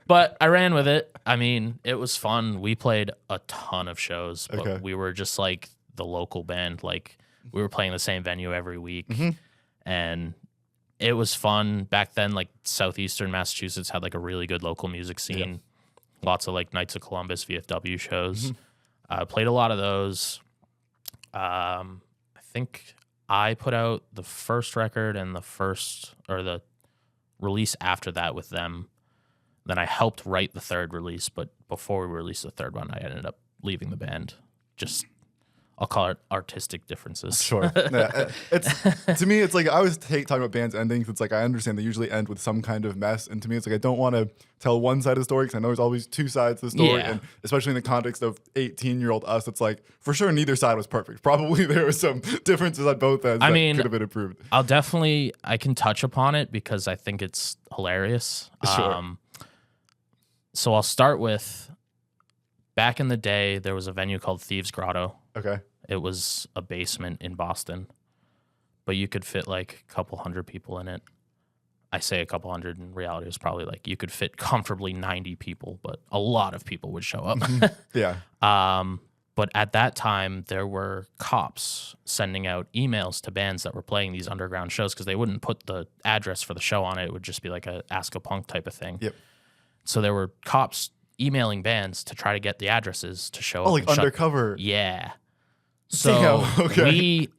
But I ran with it. I mean, it was fun. We played a ton of shows, but we were just, like, the local band. Like, we were playing the same venue every week. And it was fun. Back then, like, southeastern Massachusetts had, like, a really good local music scene. Lots of, like, Knights of Columbus, VFW shows. Played a lot of those. I think I put out the first record and the release after that with them. Then I helped write the third release, but before we released the third one, I ended up leaving the band. Just, I'll call it artistic differences. Sure. To me, it's like, I always hate talking about bands endings. It's like, I understand they usually end with some kind of mess. And to me, it's like, I don't want to tell one side of the story because I know there's always 2 sides to the story. And especially in the context of 18-year-old us, it's like, for sure, neither side was perfect. Probably there were some differences on both ends that could have been improved. I can touch upon it because I think it's hilarious. Sure. So I'll start with, back in the day, there was a venue called Thieves Grotto. Okay. It was a basement in Boston, but you could fit, like, a couple hundred people in it. I say a couple hundred. In reality, it was probably, like, you could fit comfortably 90 people, but a lot of people would show up. Yeah. But at that time, there were cops sending out emails to bands that were playing these underground shows because they wouldn't put the address for the show on it. It would just be like a Ask a Punk type of thing. Yep. So there were cops emailing bands to try to get the addresses to show up. Oh, like Undercover. Yeah. So okay.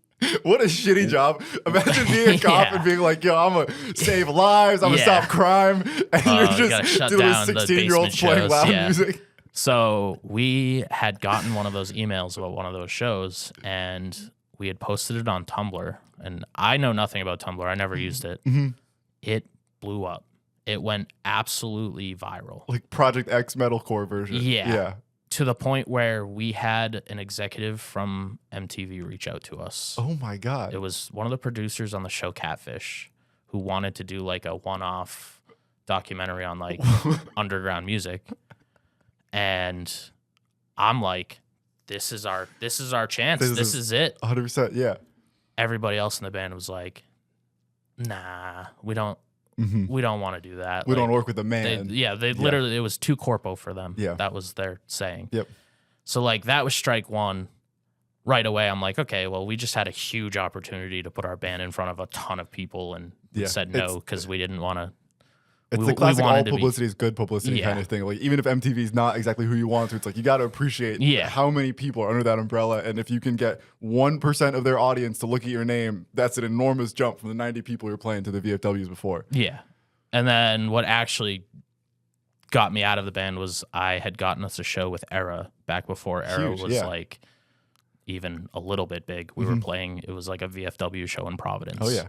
What a shitty job. Imagine being a cop and being like, yo, I'm going to save lives. I'm going to stop crime. And you're just dealing with 16-year-olds playing loud music. So we had gotten one of those emails about one of those shows, and we had posted it on Tumblr. And I know nothing about Tumblr. I never used it. Mm-hmm. It blew up. It went absolutely viral. Like Project X metalcore version. Yeah. To the point where we had an executive from MTV reach out to us. Oh my God. It was one of the producers on the show Catfish who wanted to do like a one-off documentary on like underground music. And I'm like, this is our chance. This is it. 100%, yeah. Everybody else in the band was like, nah, we don't want to do that. We don't work with the man. They literally, it was too corpo for them. Yeah. That was their saying. Yep. So like that was strike one. Right away, I'm like, okay, well, we just had a huge opportunity to put our band in front of a ton of people and said no because we didn't want to. It's the classic all publicity is good publicity kind of thing. Like even if MTV is not exactly who you want to, it's like you got to appreciate how many people are under that umbrella. And if you can get 1% of their audience to look at your name, that's an enormous jump from the 90 people you're playing to the VFWs before. Yeah. And then what actually got me out of the band was I had gotten us a show with Era back before Era was like even a little bit big. We were playing, it was like a VFW show in Providence. Oh yeah.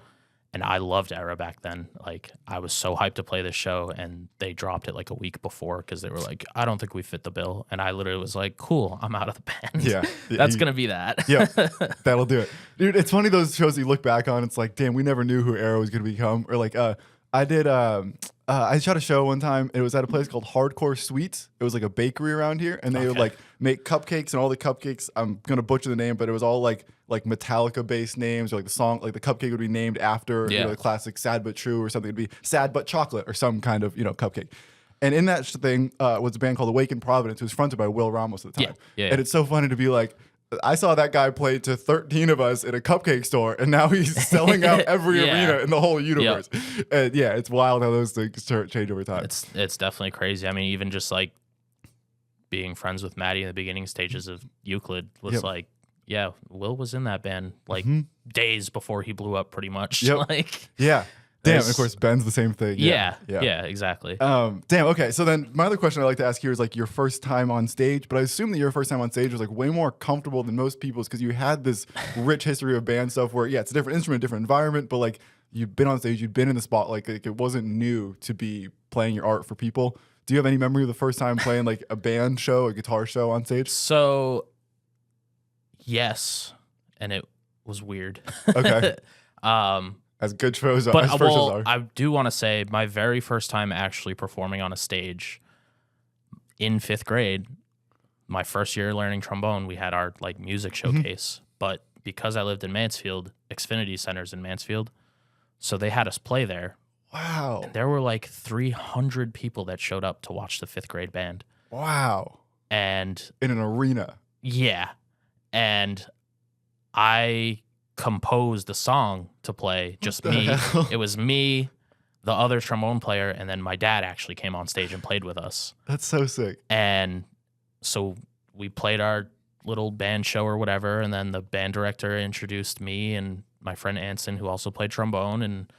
And I loved Era back then. Like, I was so hyped to play this show, and they dropped it like a week before because they were like, I don't think we fit the bill. And I literally was like, cool, I'm out of the band. Yeah. That's going to be that. Yeah, that'll do it. Dude, it's funny those shows you look back on, it's like, damn, we never knew who Era was going to become. Or like, I shot a show one time. It was at a place called Hardcore Sweets. It was like a bakery around here, and they would like make cupcakes, and all the cupcakes, I'm going to butcher the name, but it was all like Metallica based names, or like the song, like the cupcake would be named after the classic Sad But True, or something. It'd be Sad But Chocolate or some kind of cupcake. And in that thing was a band called Awaken Providence, who was fronted by Will Ramos at the time. And it's so funny to be like, I saw that guy play to 13 of us at a cupcake store, and now he's selling out every arena in the whole universe. And it's wild how those things change over time. It's definitely crazy. I mean, even just like being friends with Matty in the beginning stages of Euclid was like, Will was in that band like days before he blew up, pretty much. Like, damn, of course, Ben's the same thing. Yeah, exactly. Damn, okay. So then my other question I like to ask here is like your first time on stage, but I assume that your first time on stage was like way more comfortable than most people's because you had this rich history of band stuff where, it's a different instrument, different environment, but like you've been on stage, you've been in the spot, like it wasn't new to be playing your art for people. Do you have any memory of the first time playing like a band show, a guitar show on stage? So, yes, and it was weird. Okay. As good shows are. But I do want to say my very first time actually performing on a stage in 5th grade, my first year learning trombone, we had our like music showcase. But because I lived in Mansfield, Xfinity Center's in Mansfield, so they had us play there. Wow. And there were like 300 people that showed up to watch the 5th grade band. Wow. And in an arena. Yeah. And I composed a song to play, just me. It was me, the other trombone player, and then my dad actually came on stage and played with us. That's so sick. And so we played our little band show or whatever, and then the band director introduced me and my friend Anson, who also played trombone, and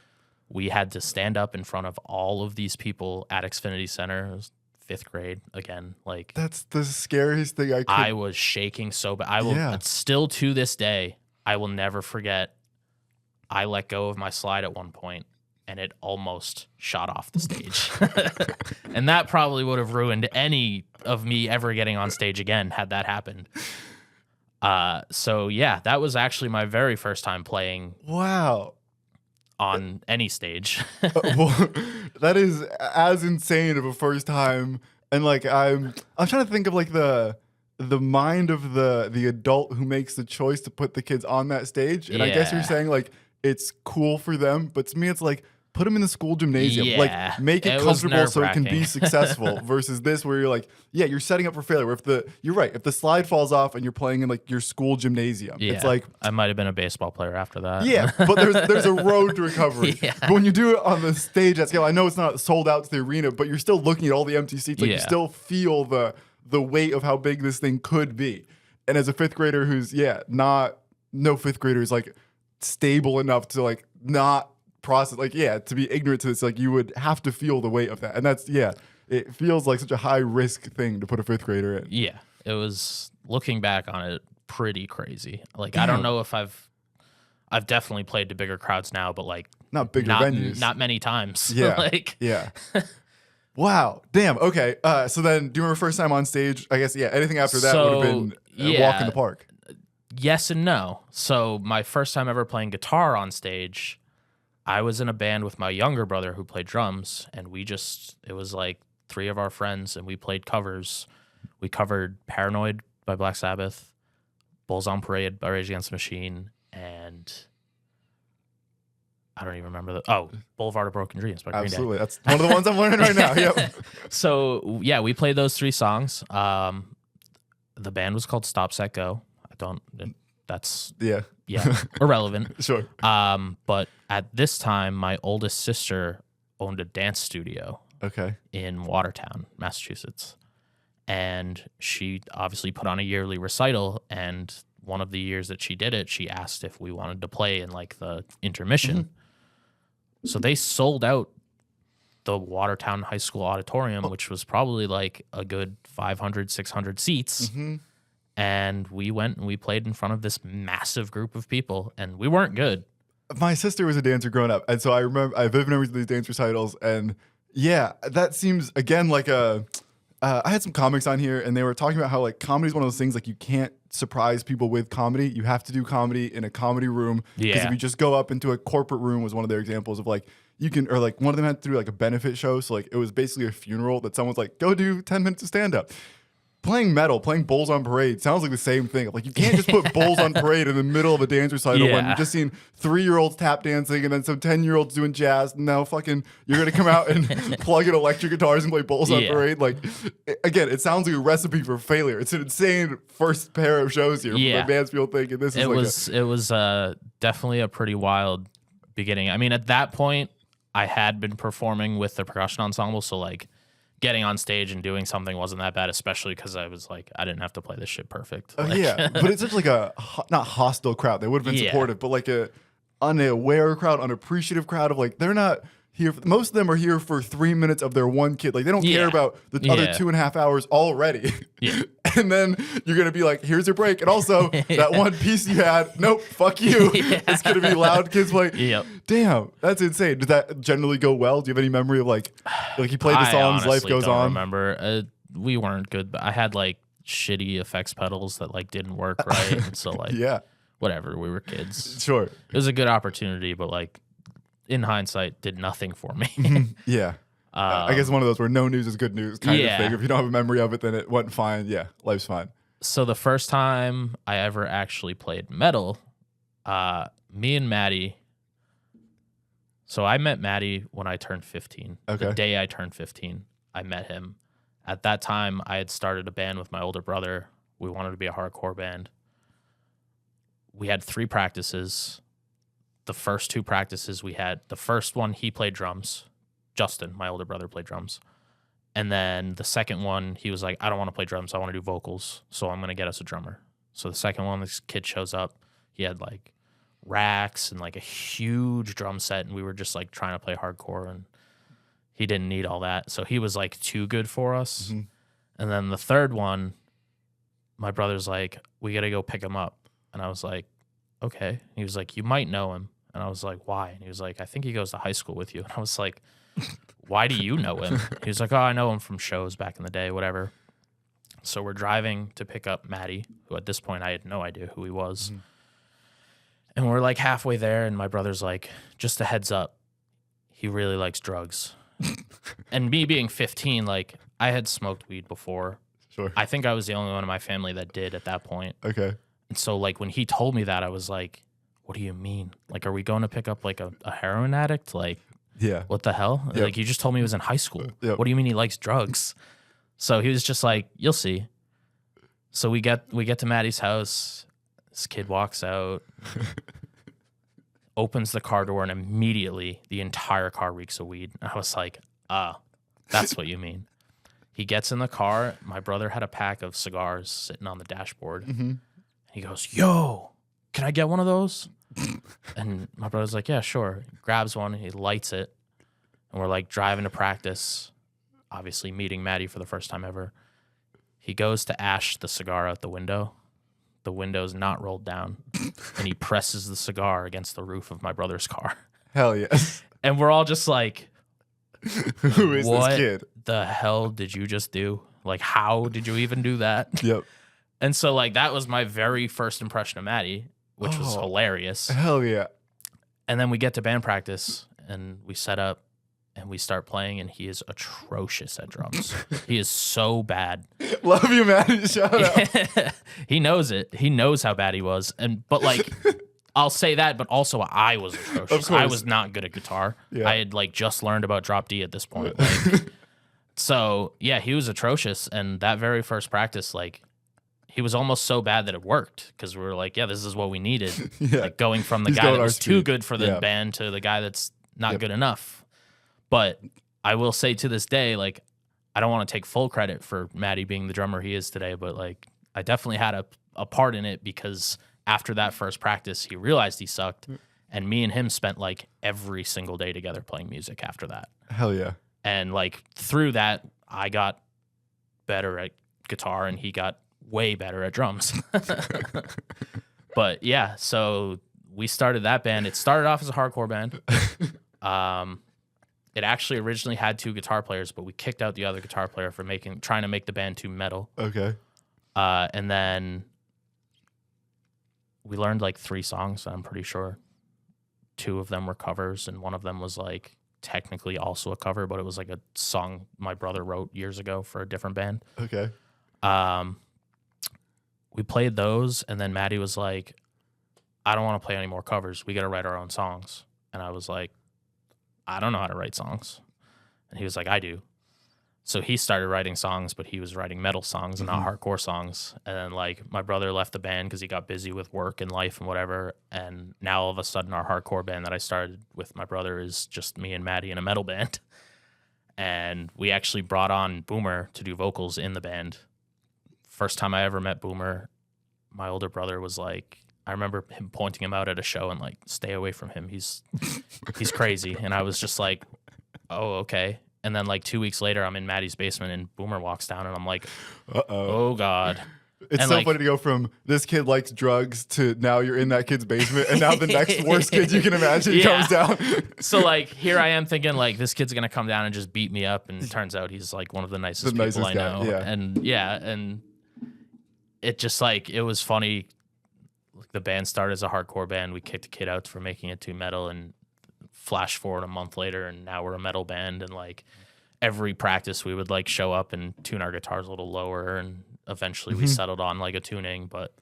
we had to stand up in front of all of these people at Xfinity Center. It was 5th grade again. Like, that's the scariest thing I was shaking so bad. I will still to this day, I will never forget. I let go of my slide at one point, and it almost shot off the stage. And that probably would have ruined any of me ever getting on stage again had that happened. So yeah, that was actually my very first time playing. Wow. On any stage. Well, that is as insane of a first time. And like I'm trying to think of like the mind of the adult who makes the choice to put the kids on that stage. And I guess you're saying like it's cool for them, but to me it's like put them in the school gymnasium. Yeah, like make it comfortable so it can be successful versus this where you're like, yeah, you're setting up for failure. You're right. If the slide falls off and you're playing in like your school gymnasium, it's like I might have been a baseball player after that. Yeah, but there's a road to recovery. But when you do it on the stage at scale, I know it's not sold out to the arena, but you're still looking at all the empty seats. Like you still feel the weight of how big this thing could be. And as a fifth grader who's no fifth grader is like stable enough to like not process to be ignorant to this, like you would have to feel the weight of that. And that's it feels like such a high risk thing to put a fifth grader in. Yeah, it was, looking back on it, pretty crazy. Like I don't know if I've definitely played to bigger crowds now, but like not bigger venues, not many times. Yeah. Wow, damn. Okay, so then do you remember first time on stage? I guess anything after that would have been a walk in the park. Yes and no. So my first time ever playing guitar on stage, I was in a band with my younger brother who played drums, and it was like 3 of our friends, and we played covers. We covered Paranoid by Black Sabbath, Bulls on Parade by Rage Against the Machine, and I don't even remember Boulevard of Broken Dreams by Green Day. Absolutely. That's one of the ones I'm learning right now. Yep. So, yeah, we played those 3 songs. The band was called Stop, Set, Go. That's irrelevant. Sure. But at this time, my oldest sister owned a dance studio. Okay. In Watertown, Massachusetts. And she obviously put on a yearly recital, and one of the years that she did it, she asked if we wanted to play in like the intermission. Mm-hmm. So they sold out the Watertown High School auditorium, which was probably like a good 500, 600 seats. Mm-hmm. And we went and we played in front of this massive group of people, and we weren't good. My sister was a dancer growing up, and so I have vivid memories of these dance recitals, and that seems again like I had some comics on here, and they were talking about how like comedy is one of those things like you can't surprise people with comedy. You have to do comedy in a comedy room. Because if you just go up into a corporate room, was one of their examples of like or like one of them had to do like a benefit show, so like it was basically a funeral that someone's like, go do 10 minutes of stand up. Playing metal, playing Bulls on Parade sounds like the same thing. Like you can't just put Bulls on Parade in the middle of a dance recital when you're just seeing 3-year-olds tap dancing and then some 10-year-olds doing jazz. And now you're gonna come out and plug in electric guitars and play Bulls on Parade. Like again, it sounds like a recipe for failure. It's an insane first pair of shows here. Yeah, bands people thinking this is it was definitely a pretty wild beginning. I mean, at that point, I had been performing with the percussion ensemble, so like getting on stage and doing something wasn't that bad, especially because I was like, I didn't have to play this shit perfect. But it's such like a not hostile crowd. They would have been supportive, but like a unaware crowd, unappreciative crowd of like they're not here. Most of them are here for 3 minutes of their one kid. Like they don't care about the other 2.5 hours already. Yeah. And then you're gonna be like, here's your break, and also that one piece you had. Nope, fuck you. It's gonna be loud kids playing. Yep. Damn, that's insane. Did that generally go well? Do you have any memory of like you played the songs, Life Goes On? I remember. We weren't good, but I had like shitty effects pedals that like didn't work right, and so like whatever. We were kids. Sure. It was a good opportunity, but like in hindsight, did nothing for me. Yeah. I guess one of those where no news is good news kind of thing. If you don't have a memory of it, then it went fine. Yeah, life's fine. So the first time I ever actually played metal, me and Matty. So I met Matty when I turned 15. Okay. The day I turned 15, I met him. At that time, I had started a band with my older brother. We wanted to be a hardcore band. We had 3 practices. The first 2 practices we had, the first one, he played drums. Justin, my older brother, played drums. And then the second one, he was like, I don't want to play drums. I want to do vocals. So I'm going to get us a drummer. So the second one, this kid shows up. He had like racks and like a huge drum set. And we were just like trying to play hardcore. And he didn't need all that. So he was like too good for us. Mm-hmm. And then the third one, my brother's like, we got to go pick him up. And I was like, okay. He was like, you might know him. And I was like, why? And he was like, I think he goes to high school with you. And I was like, why do you know him? He was like, oh, I know him from shows back in the day, whatever. So we're driving to pick up Matty, who at this point I had no idea who he was. Mm-hmm. And we're like halfway there, and my brother's like, just a heads up, he really likes drugs. And me being 15, like, I had smoked weed before. Sure. I think I was the only one in my family that did at that point. Okay. And so, like, when he told me that, I was like, what do you mean? Like, are we going to pick up, like, a heroin addict? Like, Yeah. What the hell? Yep. Like, you just told me he was in high school. Yep. What do you mean he likes drugs? So he was just like, you'll see. So we get to Matty's house. This kid walks out, opens the car door, and immediately the entire car reeks of weed. And I was like, that's what you mean. He gets in the car. My brother had a pack of cigars sitting on the dashboard. Mm-hmm. He goes, yo, can I get one of those? And my brother's like, yeah, sure. He grabs one, he lights it, and we're like driving to practice, obviously meeting Matty for the first time ever. He goes to ash the cigar out the window. The window's not rolled down, and he presses the cigar against the roof of my brother's car. Hell yes. And we're all just like, who is this kid? What the hell did you just do? Like, how did you even do that? Yep. And so, like, that was my very first impression of Matty, which was hilarious. Hell yeah. And then we get to band practice, and we set up, and we start playing, and he is atrocious at drums. He is so bad. Love you, Matty. Shout out. He knows it. He knows how bad he was. But like, I'll say that, but also I was atrocious. I was not good at guitar. Yeah. I had like just learned about drop D at this point. Like, so yeah, he was atrocious. And that very first practice, like, he was almost so bad that it worked, because we were like, yeah, this is what we needed. Yeah. Like, going from the guy that was too good for the band to the guy that's not good enough. But I will say to this day, like, I don't want to take full credit for Matty being the drummer he is today, but like, I definitely had a part in it, because after that first practice, he realized he sucked, and me and him spent like every single day together playing music after that. Hell yeah. And like, through that, I got better at guitar, and he got way better at drums. But yeah, so we started that band. It started off as a hardcore band. It actually originally had 2 guitar players, but we kicked out the other guitar player for trying to make the band too metal. Okay. And then we learned like 3 songs, I'm pretty sure. 2 of them were covers, and one of them was like technically also a cover, but it was like a song my brother wrote years ago for a different band. Okay. We played those, and then Matty was like, I don't want to play any more covers. We got to write our own songs. And I was like, I don't know how to write songs. And he was like, I do. So he started writing songs, but he was writing metal songs and not hardcore songs. And then like, my brother left the band because he got busy with work and life and whatever. And now all of a sudden, our hardcore band that I started with my brother is just me and Matty in a metal band. And we actually brought on Boomer to do vocals in the band. First time I ever met Boomer, my older brother was like, I remember him pointing him out at a show and like, stay away from him. He's crazy. And I was just like, oh, okay. And then like 2 weeks later, I'm in Matty's basement, and Boomer walks down, and I'm like, oh God. It's and so like, funny to go from this kid likes drugs to now you're in that kid's basement, and now the next worst kid you can imagine comes down. So like, here I am thinking like, this kid's gonna come down and just beat me up, and it turns out he's like one of the nicest people I know. Yeah. And it just like, it was funny. The band started as a hardcore band. We kicked the kid out for making it too metal, and flash forward a month later, and now we're a metal band. And like, every practice we would like show up and tune our guitars a little lower, and eventually we settled on like a tuning. But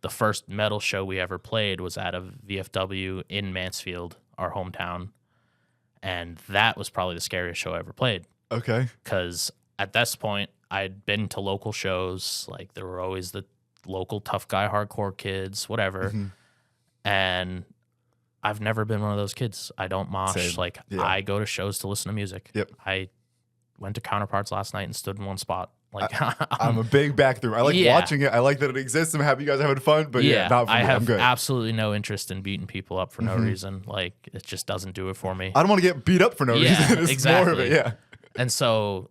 the first metal show we ever played was at a VFW in Mansfield, our hometown, and that was probably the scariest show I ever played. Okay. Because at this point, I'd been to local shows. Like, there were always the local tough guy hardcore kids, whatever. And I've never been one of those kids. I don't mosh. Same. Like, I go to shows to listen to music. Yep. I went to Counterparts last night and stood in one spot. Like, I'm a big back through. I like watching it. I like that it exists. I'm happy you guys are having fun. But not for me. I have I'm good. absolutely no interest in beating people up for no reason. Like, it just doesn't do it for me. I don't want to get beat up for no reason. It's exactly. more of it. Yeah. And so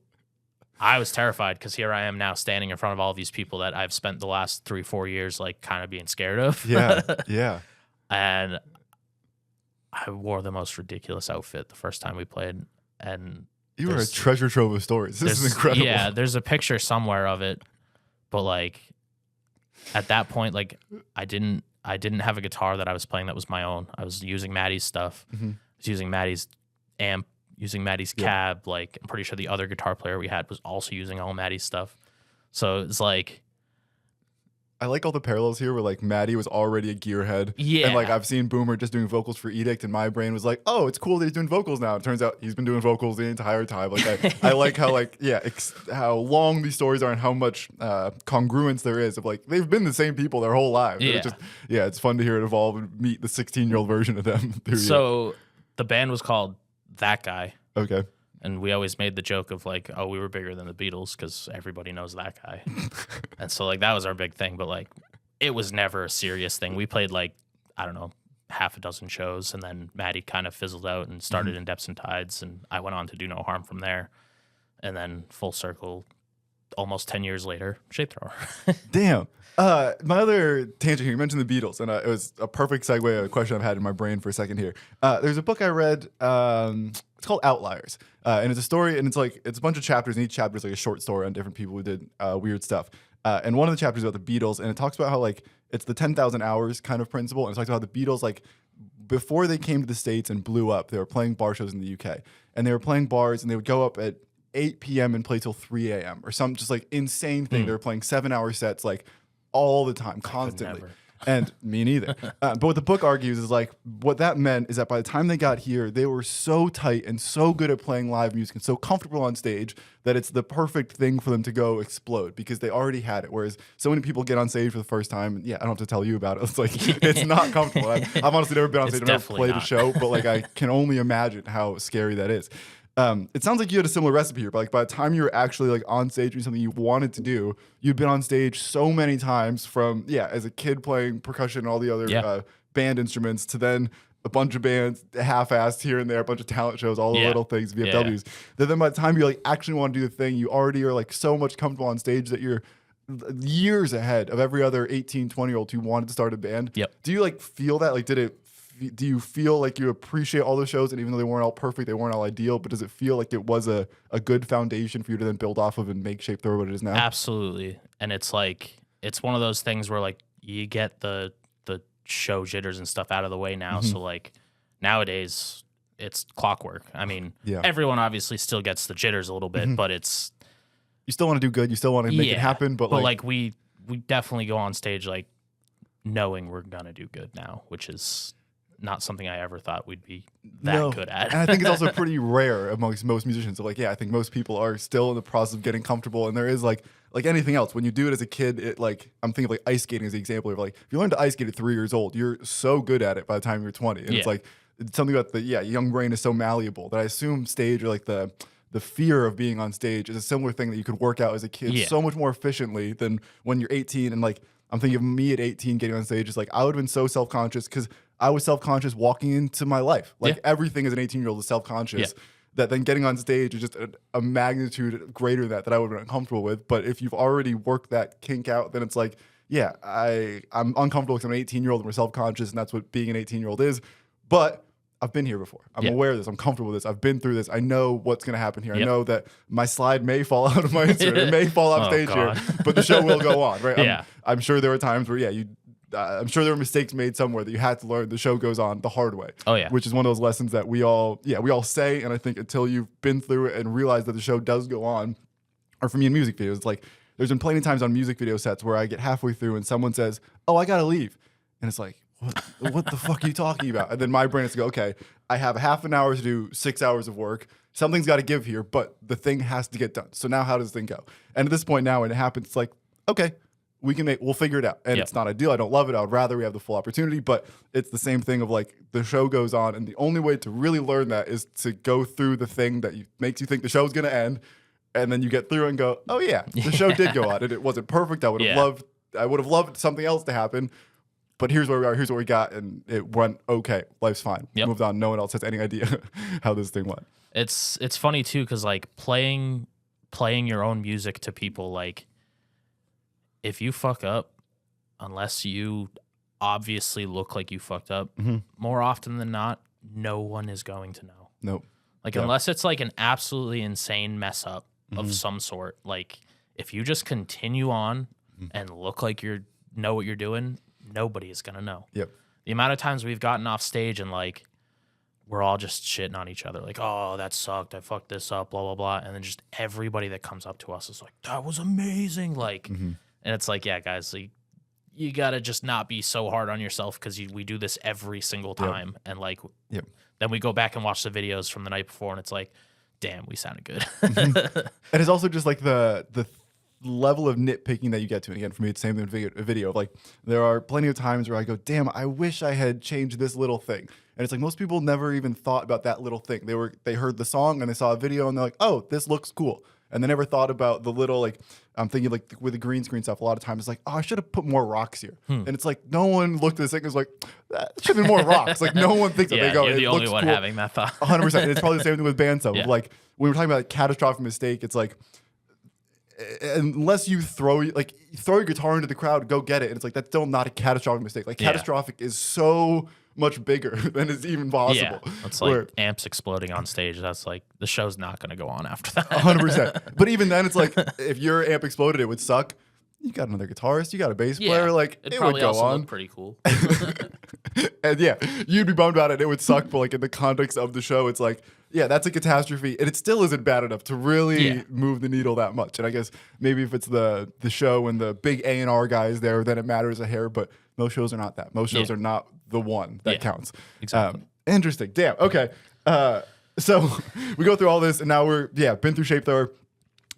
I was terrified, because here I am now standing in front of all these people that I've spent the last 3-4 years like kind of being scared of. Yeah. Yeah. And I wore the most ridiculous outfit the first time we played, and you were a treasure trove of stories. This is incredible. Yeah, there's a picture somewhere of it, but like, at that point, like, I didn't have a guitar that I was playing that was my own. I was using Matty's stuff. I was using Matty's amp, using Matty's cab. Like, I'm pretty sure the other guitar player we had was also using all Matty's stuff. So it's like, I like all the parallels here where like Matty was already a gearhead. Yeah. And like I've seen Boomer just doing vocals for Edict, and my brain was like, oh, it's cool that he's doing vocals now. It turns out he's been doing vocals the entire time. Like I like how like, how long these stories are and how much congruence there is of like, they've been the same people their whole lives. Yeah. It's just, it's fun to hear it evolve and meet the 16-year-old version of them. So the band was called That Guy. Okay. And we always made the joke of like, oh, we were bigger than the Beatles because everybody knows that guy. And so like that was our big thing. But like it was never a serious thing. We played like, I don't know, half a dozen shows. And then Matty kind of fizzled out and started in Depths and Tides. And I went on to do No Harm from there. And then full circle, almost 10 years later, Shapethrower. Damn. My other tangent here, you mentioned the Beatles, and it was a perfect segue, a question I've had in my brain for a second here. There's a book I read, it's called Outliers, and it's a story, and it's a bunch of chapters, and each chapter is like a short story on different people who did weird stuff. And one of the chapters is about the Beatles, and it talks about how like it's the 10,000 hours kind of principle, and it talks about how the Beatles, like before they came to the States and blew up, they were playing bar shows in the UK, and they were playing bars, and they would go up at 8 p.m. and play till 3 a.m. or some just like insane thing. They were playing 7-hour sets like all the time, constantly. And me neither. But what the book argues is like what that meant is that by the time they got here, they were so tight and so good at playing live music and so comfortable on stage that it's the perfect thing for them to go explode because they already had it. Whereas so many people get on stage for the first time, and I don't have to tell you about it. It's like it's not comfortable. I've honestly never been on stage. I've never played a show, but like I can only imagine how scary that is. It sounds like you had a similar recipe here, but like by the time you were actually like on stage doing something you wanted to do, you'd been on stage so many times from as a kid playing percussion and all the other band instruments to then a bunch of bands half-assed here and there, a bunch of talent shows, all the little things, VFWs. That then by the time you like actually want to do the thing, you already are like so much comfortable on stage that you're years ahead of every other 18, 20-year-old who wanted to start a band. Yep. Do you like feel that? Like do you feel like you appreciate all the shows, and even though they weren't all perfect, they weren't all ideal, but does it feel like it was a good foundation for you to then build off of and make Shapethrower what it is now? Absolutely. And it's like, it's one of those things where like you get the show jitters and stuff out of the way now. So like nowadays it's clockwork. I mean, everyone obviously still gets the jitters a little bit, but it's... You still want to do good. You still want to make it happen, but like we definitely go on stage like knowing we're going to do good now, which is... not something I ever thought we'd be that good at. And I think it's also pretty rare amongst most musicians. So like, I think most people are still in the process of getting comfortable. And there is like anything else, when you do it as a kid, it like, I'm thinking of like ice skating as the example of like, if you learn to ice skate at 3 years old, you're so good at it by the time you're 20. And it's like, it's something about the, young brain is so malleable that I assume stage or like the fear of being on stage is a similar thing that you could work out as a kid so much more efficiently than when you're 18. And like, I'm thinking of me at 18 getting on stage. It's like, I would have been so self-conscious because I was self-conscious walking into my life. Like everything as an 18-year-old is self-conscious. That then getting on stage is just a magnitude greater than that I would have been uncomfortable with. But if you've already worked that kink out, then it's like, I'm uncomfortable because I'm an 18-year-old and we're self-conscious, and that's what being an 18-year-old is. But I've been here before. I'm aware of this. I'm comfortable with this. I've been through this. I know what's going to happen here. I know that my slide may fall out of my instrument. It may fall off stage here, but the show will go on, right? I'm sure there were times where, I'm sure there were mistakes made somewhere that you had to learn. The show goes on the hard way. Oh, yeah. Which is one of those lessons that we all say, and I think until you've been through it and realized that the show does go on, or for me in music videos, it's like there's been plenty of times on music video sets where I get halfway through and someone says, "Oh, I got to leave." And it's like, what the fuck are you talking about? And then my brain has to go, okay, I have half an hour to do 6 hours of work. Something's got to give here, but the thing has to get done. So now how does this thing go? And at this point now when it happens, it's like, okay, we'll figure it out. And it's not ideal. I don't love it. I would rather we have the full opportunity, but it's the same thing of like the show goes on. And the only way to really learn that is to go through the thing that makes you think the show's going to end. And then you get through and go, oh yeah, the show did go on. And it wasn't perfect. I would have loved something else to happen. But here's where we are. Here's what we got. And it went okay. Life's fine. Moved on. No one else has any idea how this thing went. It's funny too, because like playing your own music to people, like if you fuck up, unless you obviously look like you fucked up, more often than not, no one is going to know. Nope. Like unless it's like an absolutely insane mess up of some sort. Like if you just continue on and look like you know what you're doing, nobody is gonna know. Yep. The amount of times we've gotten off stage and like we're all just shitting on each other, like, oh, that sucked, I fucked this up, blah blah blah, and then just everybody that comes up to us is like, that was amazing, like, and it's like, yeah, guys, like, you gotta just not be so hard on yourself because we do this every single time, and like then we go back and watch the videos from the night before, and it's like, damn, we sounded good. And it's also just like the level of nitpicking that you get to. And again, for me, it's the same thing with video. Like, there are plenty of times where I go, damn, I wish I had changed this little thing. And it's like, most people never even thought about that little thing. They heard the song and they saw a video and they're like, oh, this looks cool. And they never thought about the little, like, I'm thinking like with the green screen stuff, a lot of times it's like, oh, I should have put more rocks here. And it's like, no one looked at this thing and was like, that should have been more rocks. Like, no one thinks that. They go, you're the only one having that thought. 100%. And it's probably the same thing with band stuff. Like, when we're talking about like, catastrophic mistake, it's like, unless you throw your guitar into the crowd, go get it. And it's like, that's still not a catastrophic mistake. Like, catastrophic is so much bigger than is even possible. Yeah, it's like amps exploding on stage. That's like, the show's not going to go on after that. 100%. But even then, it's like, if your amp exploded, it would suck. You got another guitarist, you got a bass player, like, it would go on. Look pretty cool. And you'd be bummed about it. It would suck, but like in the context of the show, it's like, that's a catastrophe, and it still isn't bad enough to really move the needle that much. And I guess maybe if it's the show and the big A&R guys there, then it matters a hair. But most shows are not that. Most shows are not the one that counts. Exactly. Interesting. Damn. Okay. So we go through all this, and now we're been through Shapethrower.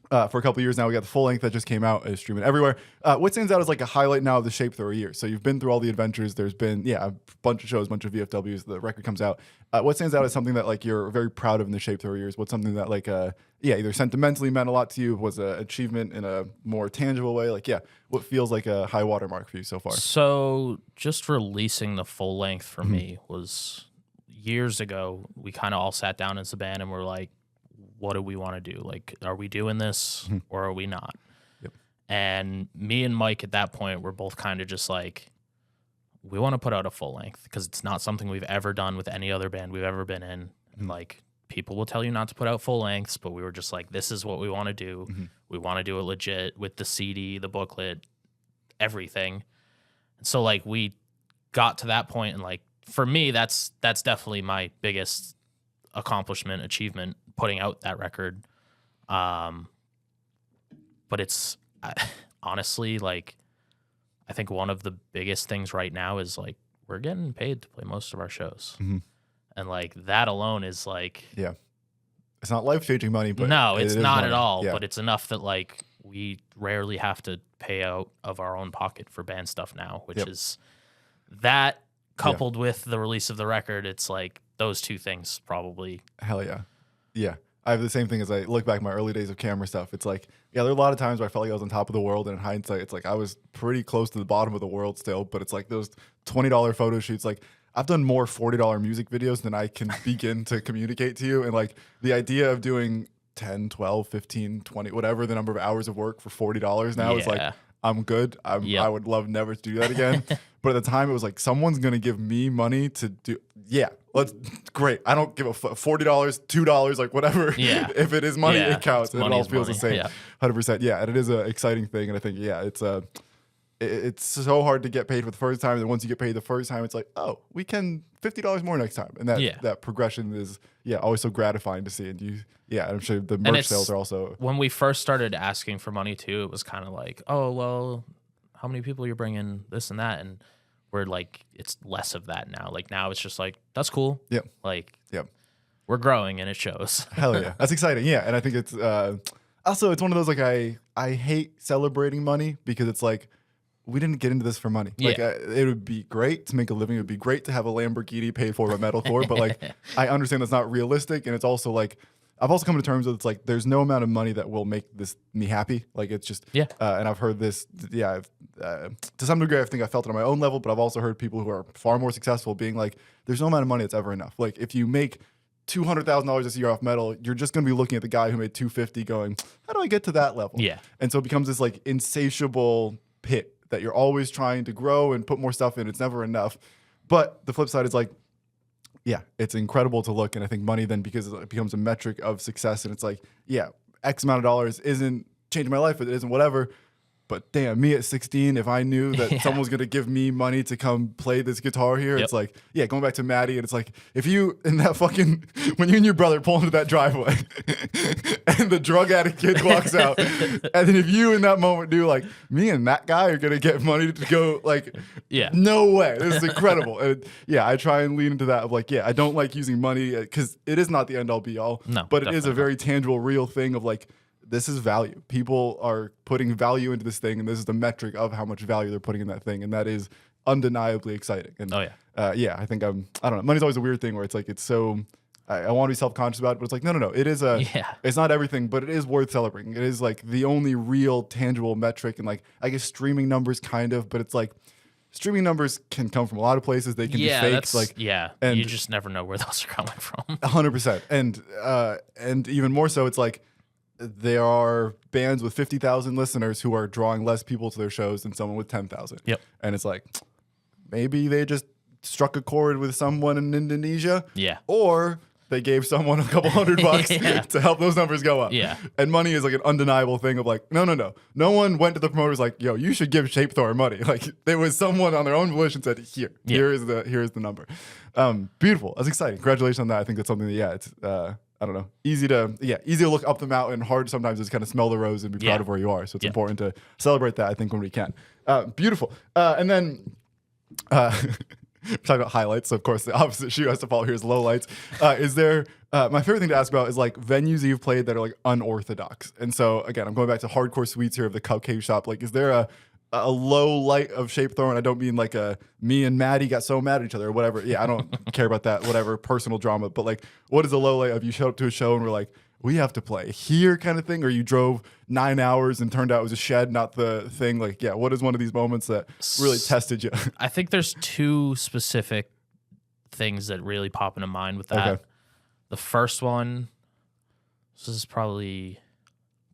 For a couple of years now. We got the full length that just came out. It's streaming everywhere. What stands out as like a highlight now of the Shapethrower year? So you've been through all the adventures. There's been a bunch of shows, a bunch of VFWs. The record comes out. What stands out as something that like you're very proud of in the Shapethrower years? What's something that like either sentimentally meant a lot to you, was an achievement in a more tangible way? Like what feels like a high watermark for you so far? So just releasing the full length for me was years ago. We kind of all sat down as a band and we're like, what do we want to do? Like, are we doing this or are we not? And me and Mike at that point were both kind of just like, we want to put out a full length because it's not something we've ever done with any other band we've ever been in. And like, people will tell you not to put out full lengths, but we were just like, this is what we want to do. We want to do it legit with the CD, the booklet, everything. And so like, we got to that point, and like, for me, that's definitely my biggest accomplishment, achievement, putting out that record. But it's honestly, like, I think one of the biggest things right now is like, we're getting paid to play most of our shows. And like, that alone is like, it's not life-changing money, but no, it's not at all. But it's enough that like, we rarely have to pay out of our own pocket for band stuff now, which is that coupled with the release of the record. It's like, those two things probably. Hell yeah. Yeah. I have the same thing as I look back at my early days of camera stuff. It's like, there are a lot of times where I felt like I was on top of the world, and in hindsight, it's like I was pretty close to the bottom of the world still, but it's like those $20 photo shoots, like I've done more $40 music videos than I can begin to communicate to you. And like the idea of doing 10, 12, 15, 20, whatever the number of hours of work for $40 now is like, I'm good. I would love never to do that again. But at the time, it was like, someone's going to give me money to do. Great. I don't give a $40, $2, like whatever. If it is money, it counts. And it all feels the same. 100%. Yeah. And it is an exciting thing. And I think, it's so hard to get paid for the first time. And once you get paid the first time, it's like, oh, we can $50 more next time. And that progression is, always so gratifying to see. And I'm sure the merch sales are also. When we first started asking for money too, it was kind of like, oh, well, how many people you're bringing, this and that. And we're like, it's less of that now. Like now it's just like, that's cool. We're growing and it shows. Hell yeah. That's exciting. Yeah. And I think it's also, it's one of those, like, I hate celebrating money because it's like, we didn't get into this for money. Like, it would be great to make a living. It would be great to have a Lamborghini paid for by metalcore, but like, I understand that's not realistic. And it's also like, I've also come to terms with, it's like, there's no amount of money that will make me happy. Like, it's just, and I've heard this, to some degree, I think I felt it on my own level, but I've also heard people who are far more successful being like, there's no amount of money that's ever enough. Like, if you make $200,000 this year off metal, you're just going to be looking at the guy who made $250 going, how do I get to that level? And so it becomes this like insatiable pit that you're always trying to grow and put more stuff in. It's never enough. But the flip side is like, it's incredible to look. And I think money then, because it becomes a metric of success, and it's like, X amount of dollars isn't changing my life, it isn't whatever. But damn, me at 16, if I knew that someone was going to give me money to come play this guitar here, it's like, going back to Matty, and it's like, if you, in that fucking, when you and your brother pull into that driveway and the drug addict kid walks out, and then if you in that moment do like, me and that guy are going to get money to go, like, no way, this is incredible. And I try and lean into that of like, I don't like using money because it is not the end all be all, but it is a very tangible, real thing of like, this is value. People are putting value into this thing, and this is the metric of how much value they're putting in that thing, and that is undeniably exciting. And I think I don't know. Money's always a weird thing where it's like it's so. I want to be self-conscious about it, but it's like no. It is it's not everything, but it is worth celebrating. It is like the only real tangible metric, and like I guess streaming numbers kind of, but it's like streaming numbers can come from a lot of places. They can be fake. And you just never know where those are coming from. 100%, and even more so, it's like. There are bands with 50,000 listeners who are drawing less people to their shows than someone with 10,000. Yep. And it's like, maybe they just struck a chord with someone in Indonesia. Yeah. Or they gave someone a couple $100 to help those numbers go up. Yeah. And money is like an undeniable thing of like, no. No one went to the promoters like, yo, you should give Shapethrower money. Like there was someone on their own volition said, here is the number. Beautiful. That's exciting. Congratulations on that. I think that's something that, it's, I don't know, easy to look up the mountain, hard sometimes is kind of smell the rose and be proud of where you are. So it's important to celebrate that, I think, when we can. Beautiful. And then we're talking about highlights. So of course, the opposite shoe has to follow here is lowlights. Is there, my favorite thing to ask about is like venues you've played that are like unorthodox. And so again, I'm going back to hardcore suites here of the Cupcake Shop. Like, is there a low light of Shapethrower? And I don't mean like me and Matty got so mad at each other or whatever. Yeah, I don't care about that, whatever personal drama. But like, what is a low light of you showed up to a show and we're like, we have to play here kind of thing? Or you drove 9 hours and turned out it was a shed, not the thing? Like, what is one of these moments that really tested you? I think there's two specific things that really pop into mind with that. Okay. The first one, this is probably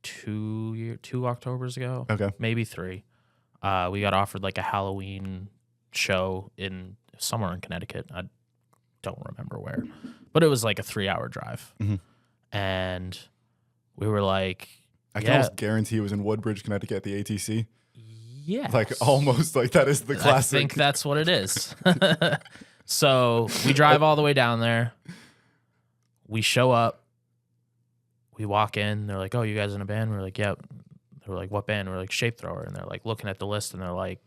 2 Octobers ago. Okay. Maybe 3. We got offered like a Halloween show somewhere in Connecticut. I don't remember where, but it was like a 3-hour drive. Mm-hmm. And we were like, I can almost guarantee it was in Woodbridge, Connecticut at the ATC. Yeah. Like almost like that is the classic. I think that's what it is. So we drive all the way down there. We show up. We walk in. They're like, oh, you guys in a band? We're like, yep. They were like, what band? We're like, Shapethrower. And they're like looking at the list and they're like,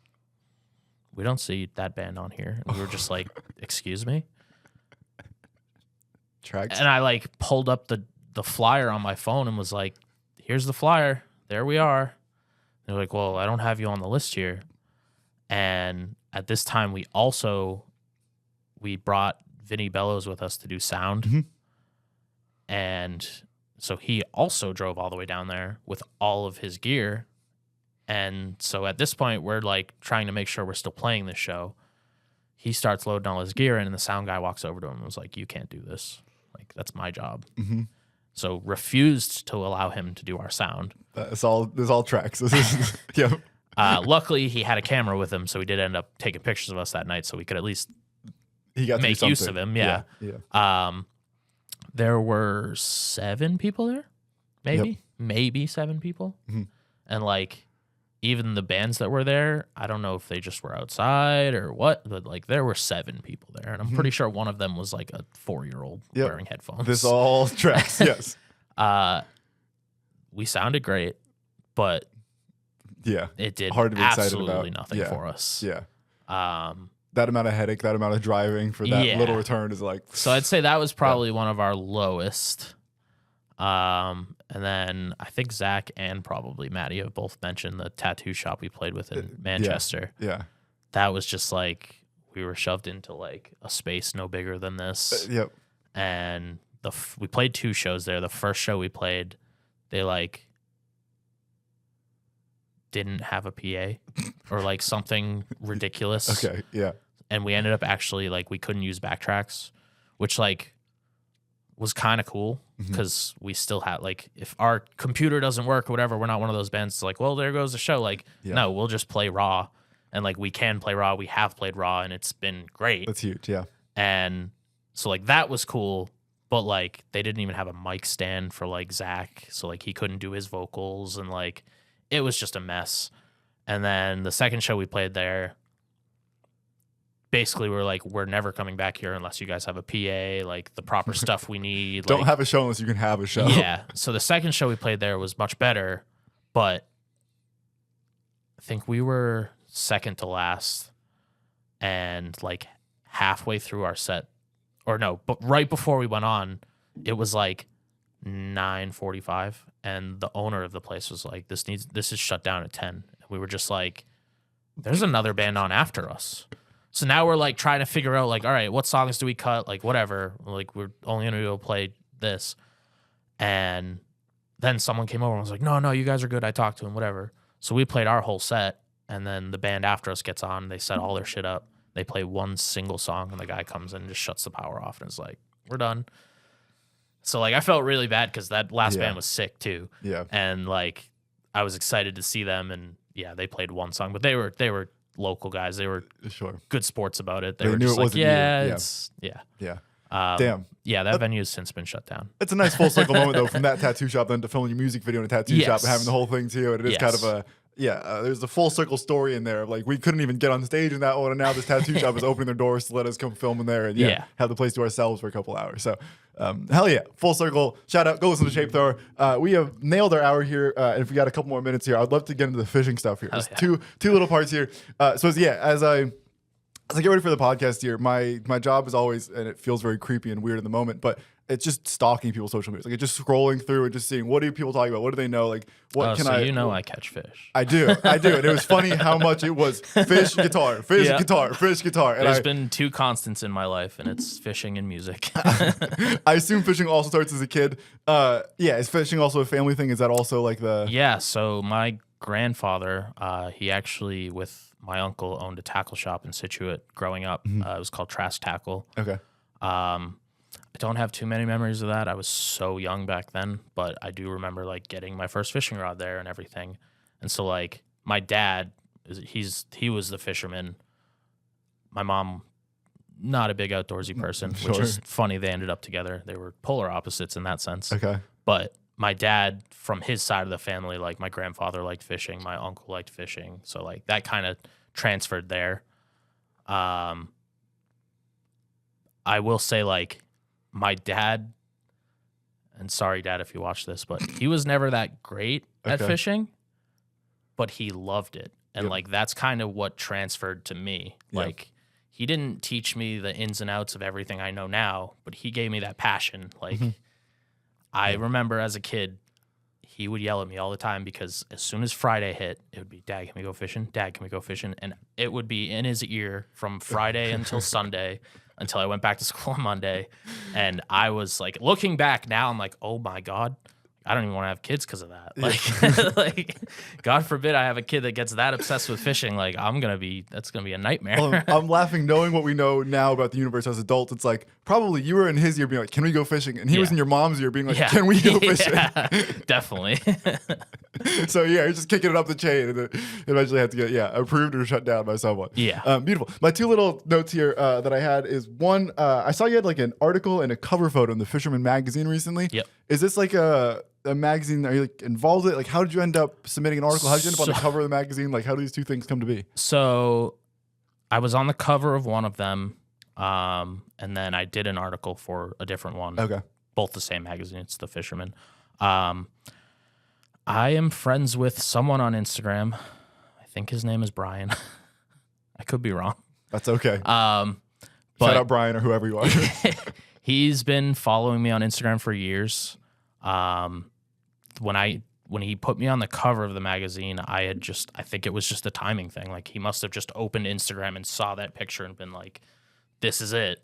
we don't see that band on here. And we were just like, excuse me? Tracks. And I like pulled up the flyer on my phone and was like, here's the flyer. There we are. And they're like, well, I don't have you on the list here. And at this time, we brought Vinny Bellows with us to do sound. Mm-hmm. And so he also drove all the way down there with all of his gear. And so at this point, we're like trying to make sure we're still playing this show. He starts loading all his gear in, and the sound guy walks over to him and was like, you can't do this. Like, that's my job. Mm-hmm. So refused to allow him to do our sound. This all tracks. Yeah. Luckily, he had a camera with him, so he did end up taking pictures of us that night, so we could at least make use of him. Yeah. There were 7 people there, maybe 7 people. Mm-hmm. And like, even the bands that were there, I don't know if they just were outside or what, but like there were 7 people there. And I'm pretty sure one of them was like a 4-year-old wearing headphones. This all tracks, yes. We sounded great, but it did hard to be absolutely nothing for us. Yeah. That amount of headache, that amount of driving for that little return is like... So I'd say that was probably one of our lowest. And then I think Zach and probably Matty have both mentioned the tattoo shop we played with in Manchester. Yeah. That was just like, we were shoved into like a space no bigger than this. Yep. And we played 2 shows there. The first show we played, they like didn't have a PA or like something ridiculous. Okay, yeah. And we ended up actually like, we couldn't use backtracks, which like was kind of cool because we still had like, if our computer doesn't work or whatever, we're not one of those bands. It's like, well, there goes the show. Like, no, we'll just play raw. And like, we can play raw. We have played raw and it's been great. That's huge. Yeah. And so like, that was cool. But like, they didn't even have a mic stand for like Zach. So like, he couldn't do his vocals and like, it was just a mess. And then the second show we played there, basically we were like, we're never coming back here unless you guys have a PA, like the proper stuff we need. Don't have a show unless you can have a show. Yeah. So the second show we played there was much better, but I think we were second to last, and like halfway through our set, or no, but right before we went on, it was like 9:45, and the owner of the place was like, this is shut down at 10. And we were just like, there's another band on after us. So now we're like trying to figure out like, all right, what songs do we cut? Like whatever, like we're only gonna go play this. And then someone came over and was like, no, you guys are good. I talked to him, whatever. So we played our whole set, and then the band after us gets on. They set all their shit up. They play one single song, and the guy comes in and just shuts the power off and is like, we're done. So like I felt really bad because that last band was sick too. Yeah. And like I was excited to see them, and yeah, they played one song, but they were local guys. They were good sports about it. They were knew just it like, wasn't you. Yeah. Damn. Yeah, that venue has since been shut down. It's a nice full cycle moment though, from that tattoo shop then to filming your music video in a tattoo shop and having the whole thing too. And it is kind of a there's a full circle story in there. Like we couldn't even get on stage in that one, and now this tattoo shop is opening their doors to let us come film in there and have the place to ourselves for a couple hours. So hell yeah, full circle. Shout out, go listen to Shapethrower. We have nailed our hour here, and if we got a couple more minutes here, I'd love to get into the fishing stuff here. There's two little parts here. As I get ready for the podcast here, my job is always, and it feels very creepy and weird in the moment, but it's just stalking people's social media. Like it's just scrolling through and just seeing what do people talk about, what do they know, like what can I. I catch fish. I do, and it was funny how much it was fish, guitar, fish, guitar, fish, guitar. And There's been two constants in my life, and it's fishing and music. I assume fishing also starts as a kid. Is fishing also a family thing? Is that also like the? Yeah. So my grandfather, he actually with my uncle owned a tackle shop in Scituate growing up. It was called Trask Tackle. Okay. I don't have too many memories of that. I was so young back then, but I do remember like getting my first fishing rod there and everything. And so like my dad, he was the fisherman. My mom, not a big outdoorsy person, which is funny. They ended up together. They were polar opposites in that sense. Okay. But my dad, from his side of the family, like my grandfather liked fishing, my uncle liked fishing. So like that kind of transferred there. I will say like my dad, and sorry dad if you watch this, but he was never that great at fishing, but he loved it. And like that's kind of what transferred to me. Like he didn't teach me the ins and outs of everything I know now, but he gave me that passion. Like I remember as a kid, he would yell at me all the time because as soon as Friday hit, it would be, Dad, can we go fishing? Dad, can we go fishing? And it would be in his ear from Friday until Sunday, until I went back to school on Monday. And I was like, looking back now, I'm like, oh my God, I don't even want to have kids because of that. Like, like, God forbid I have a kid that gets that obsessed with fishing. Like, that's gonna be a nightmare. Well, I'm laughing knowing what we know now about the universe as adults. It's like probably you were in his ear being like, "Can we go fishing?" And he was in your mom's ear being like, "Can we go fishing?" Definitely. So you're just kicking it up the chain, and it eventually had to get approved or shut down by someone. Yeah, beautiful. My two little notes here that I had is one. I saw you had like an article and a cover photo in the Fisherman magazine recently. Yep. Is this like a magazine? Are you like involved with it? Like, how did you end up submitting an article? How did you end up on the cover of the magazine? Like, how do these two things come to be? So, I was on the cover of one of them, and then I did an article for a different one. Okay. Both the same magazine. It's the Fisherman. I am friends with someone on Instagram. I think his name is Brian. I could be wrong. That's okay. But shout out Brian or whoever you are. He's been following me on Instagram for years. When he put me on the cover of the magazine, I think it was just a timing thing. Like he must have just opened Instagram and saw that picture and been like, this is it.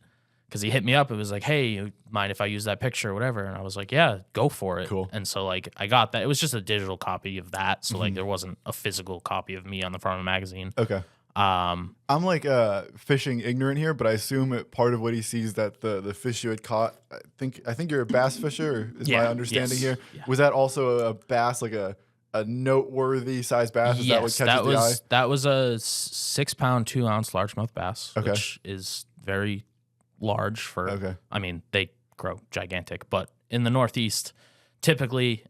Cause he hit me up. It was like, hey, mind if I use that picture or whatever? And I was like, yeah, go for it. Cool. And so like, I got that. It was just a digital copy of that. So like there wasn't a physical copy of me on the front of the magazine. Okay. I'm like fishing ignorant here, but I assume part of what he sees that the fish you had caught. I think you're a bass fisher. Is my understanding here? Yeah. Was that also a bass, like a noteworthy size bass? Is that what catches the eye? That was a 6 pound, 2 ounce largemouth bass, which is very large for. Okay. I mean, they grow gigantic, but in the Northeast, typically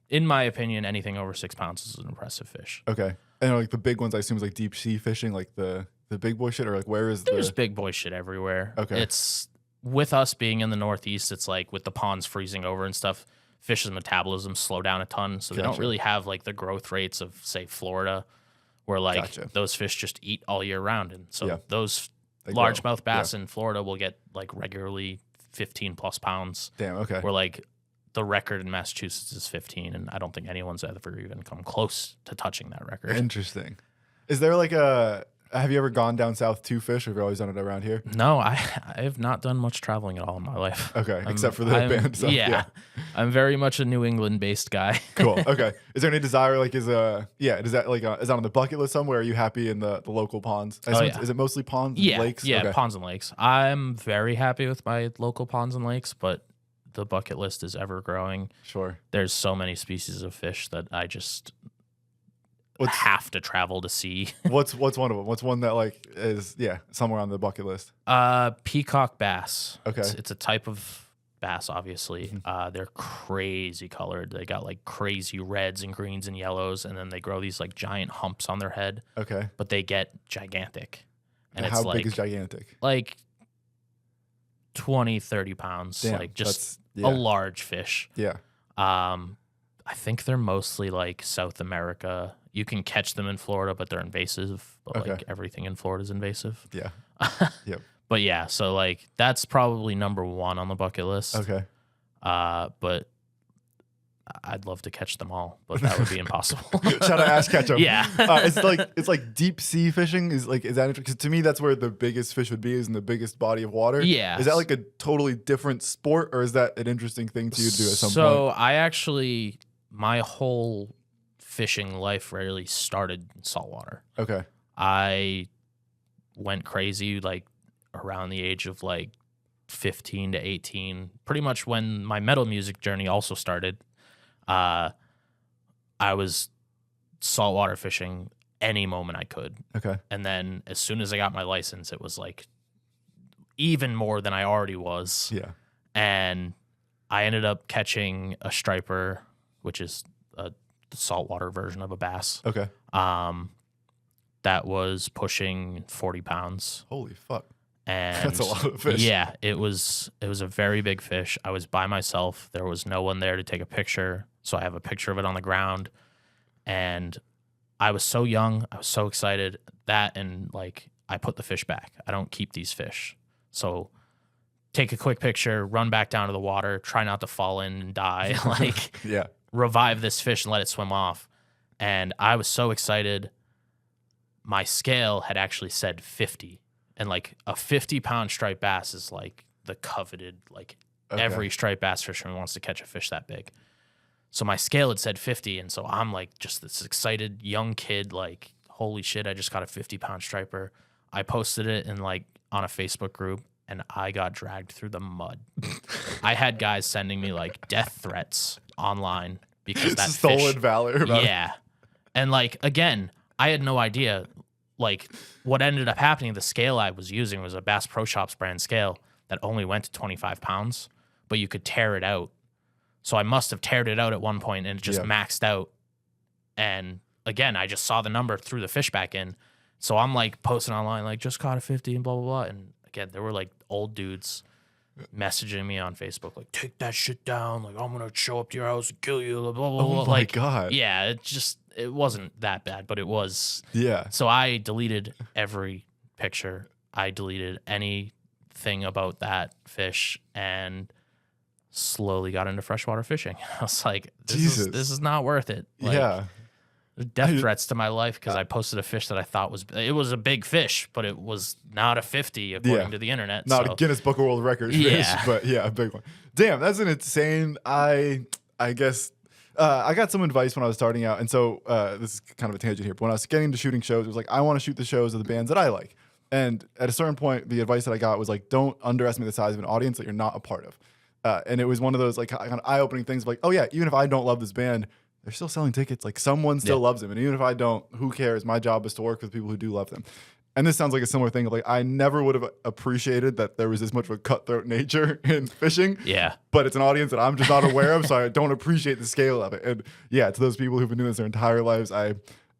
in my opinion, anything over 6 pounds is an impressive fish. Okay. And like the big ones, I assume is like deep sea fishing, like the big boy shit, or like where is There's big boy shit everywhere. Okay. It's with us being in the Northeast, it's like with the ponds freezing over and stuff, fish's metabolism slow down a ton. So they don't really have like the growth rates of, say, Florida, where like those fish just eat all year round. And so those largemouth bass in Florida will get like regularly 15 plus pounds. Damn, okay. Where like the record in Massachusetts is 15, and I don't think anyone's ever even come close to touching that record. Interesting. Is there like have you ever gone down south to fish, or have you always done it around here? No, I have not done much traveling at all in my life. Okay, except for the band stuff. Yeah, I'm very much a New England-based guy. Cool. Okay. Is there any desire, like, does that like is that on the bucket list somewhere? Are you happy in the local ponds? Is it mostly ponds and lakes? Yeah, okay. Ponds and lakes. I'm very happy with my local ponds and lakes, but the bucket list is ever growing. Sure. There's so many species of fish that I just have to travel to see. What's one of them? What's one that like is somewhere on the bucket list? Peacock bass. Okay. It's a type of bass, obviously. They're crazy colored. They got like crazy reds and greens and yellows, and then they grow these like giant humps on their head. Okay. But they get gigantic. And how big is gigantic? Like 20, 30 pounds. Damn, like just a large fish. Yeah. I think they're mostly like South America. You can catch them in Florida, but they're invasive. But like everything in Florida is invasive. Yeah. Yep. But yeah, so like that's probably number one on the bucket list. Okay. But I'd love to catch them all, but that would be impossible. Shout out Ash Ketchum. Yeah. It's like deep sea fishing is that interesting? Because to me that's where the biggest fish would be, is in the biggest body of water. Yeah. Is that like a totally different sport, or is that an interesting thing to you to do at some point? So I actually, my whole fishing life really started in saltwater. Okay. I went crazy like around the age of like 15 to 18, pretty much when my metal music journey also started. I was saltwater fishing any moment I could. Okay. And then as soon as I got my license, it was like even more than I already was. Yeah. And I ended up catching a striper, which is a saltwater version of a bass. Okay. That was pushing 40 pounds. Holy fuck. And that's a lot of fish. Yeah, it was a very big fish. I was by myself. There was no one there to take a picture. So I have a picture of it on the ground. And I was so young. I was so excited. That, and like I put the fish back. I don't keep these fish. So take a quick picture, run back down to the water, try not to fall in and die. Like revive this fish and let it swim off. And I was so excited. My scale had actually said 50. And like a 50-pound striped bass is like the coveted, like every striped bass fisherman wants to catch a fish that big. So my scale had said 50. And so I'm like just this excited young kid, like, holy shit, I just got a 50-pound striper. I posted it in like on a Facebook group, and I got dragged through the mud. I had guys sending me like death threats online because that stolen fish, valor. Yeah. And like, again, I had no idea. Like what ended up happening, the scale I was using was a Bass Pro Shops brand scale that only went to 25 pounds, but you could tear it out. So I must have teared it out at one point and it just maxed out. And again, I just saw the number, threw the fish back in. So I'm like posting online, like just caught a 50 and blah, blah, blah. And again, there were like old dudes messaging me on Facebook, like, take that shit down. Like, I'm going to show up to your house and kill you. Blah, blah, blah. Oh my like, God. Yeah, it wasn't that bad, but it was. Yeah. So I deleted every picture. I deleted anything about that fish and slowly got into freshwater fishing. I was like, this is not worth it. Like, death threats to my life because I posted a fish that I thought was a big fish, but it was not a 50 according to the internet. Not a Guinness Book of World Records fish, but a big one. Damn, that's an insane. I guess I got some advice when I was starting out, and so this is kind of a tangent here. But when I was getting into shooting shows, it was like I want to shoot the shows of the bands that I like. And at a certain point, the advice that I got was like, don't underestimate the size of an audience that you're not a part of. And it was one of those like kind of eye-opening things of like, oh yeah, even if I don't love this band, they're still selling tickets. Like someone still loves them. And even if I don't, who cares? My job is to work with people who do love them. and this sounds like a similar thing. Like I never would have appreciated that there was this much of a cutthroat nature in fishing. Yeah. But it's an audience that I'm just not aware of, so I don't appreciate the scale of it. And yeah, to those people who've been doing this their entire lives,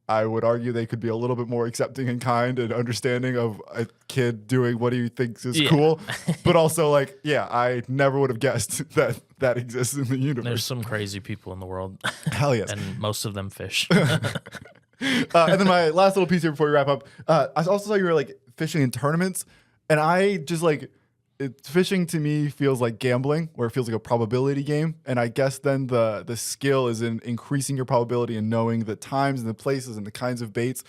I would argue they could be a little bit more accepting and kind and understanding of a kid doing what he thinks is cool. But also, like, yeah, I never would have guessed that that exists in the universe. There's some crazy people in the world. Hell yes. And most of them fish. And then my last little piece here before we wrap up, I also saw you were like fishing in tournaments, and I just like fishing to me feels like gambling, where it feels like a probability game. And I guess then the skill is in increasing your probability and knowing the times and the places and the kinds of baits.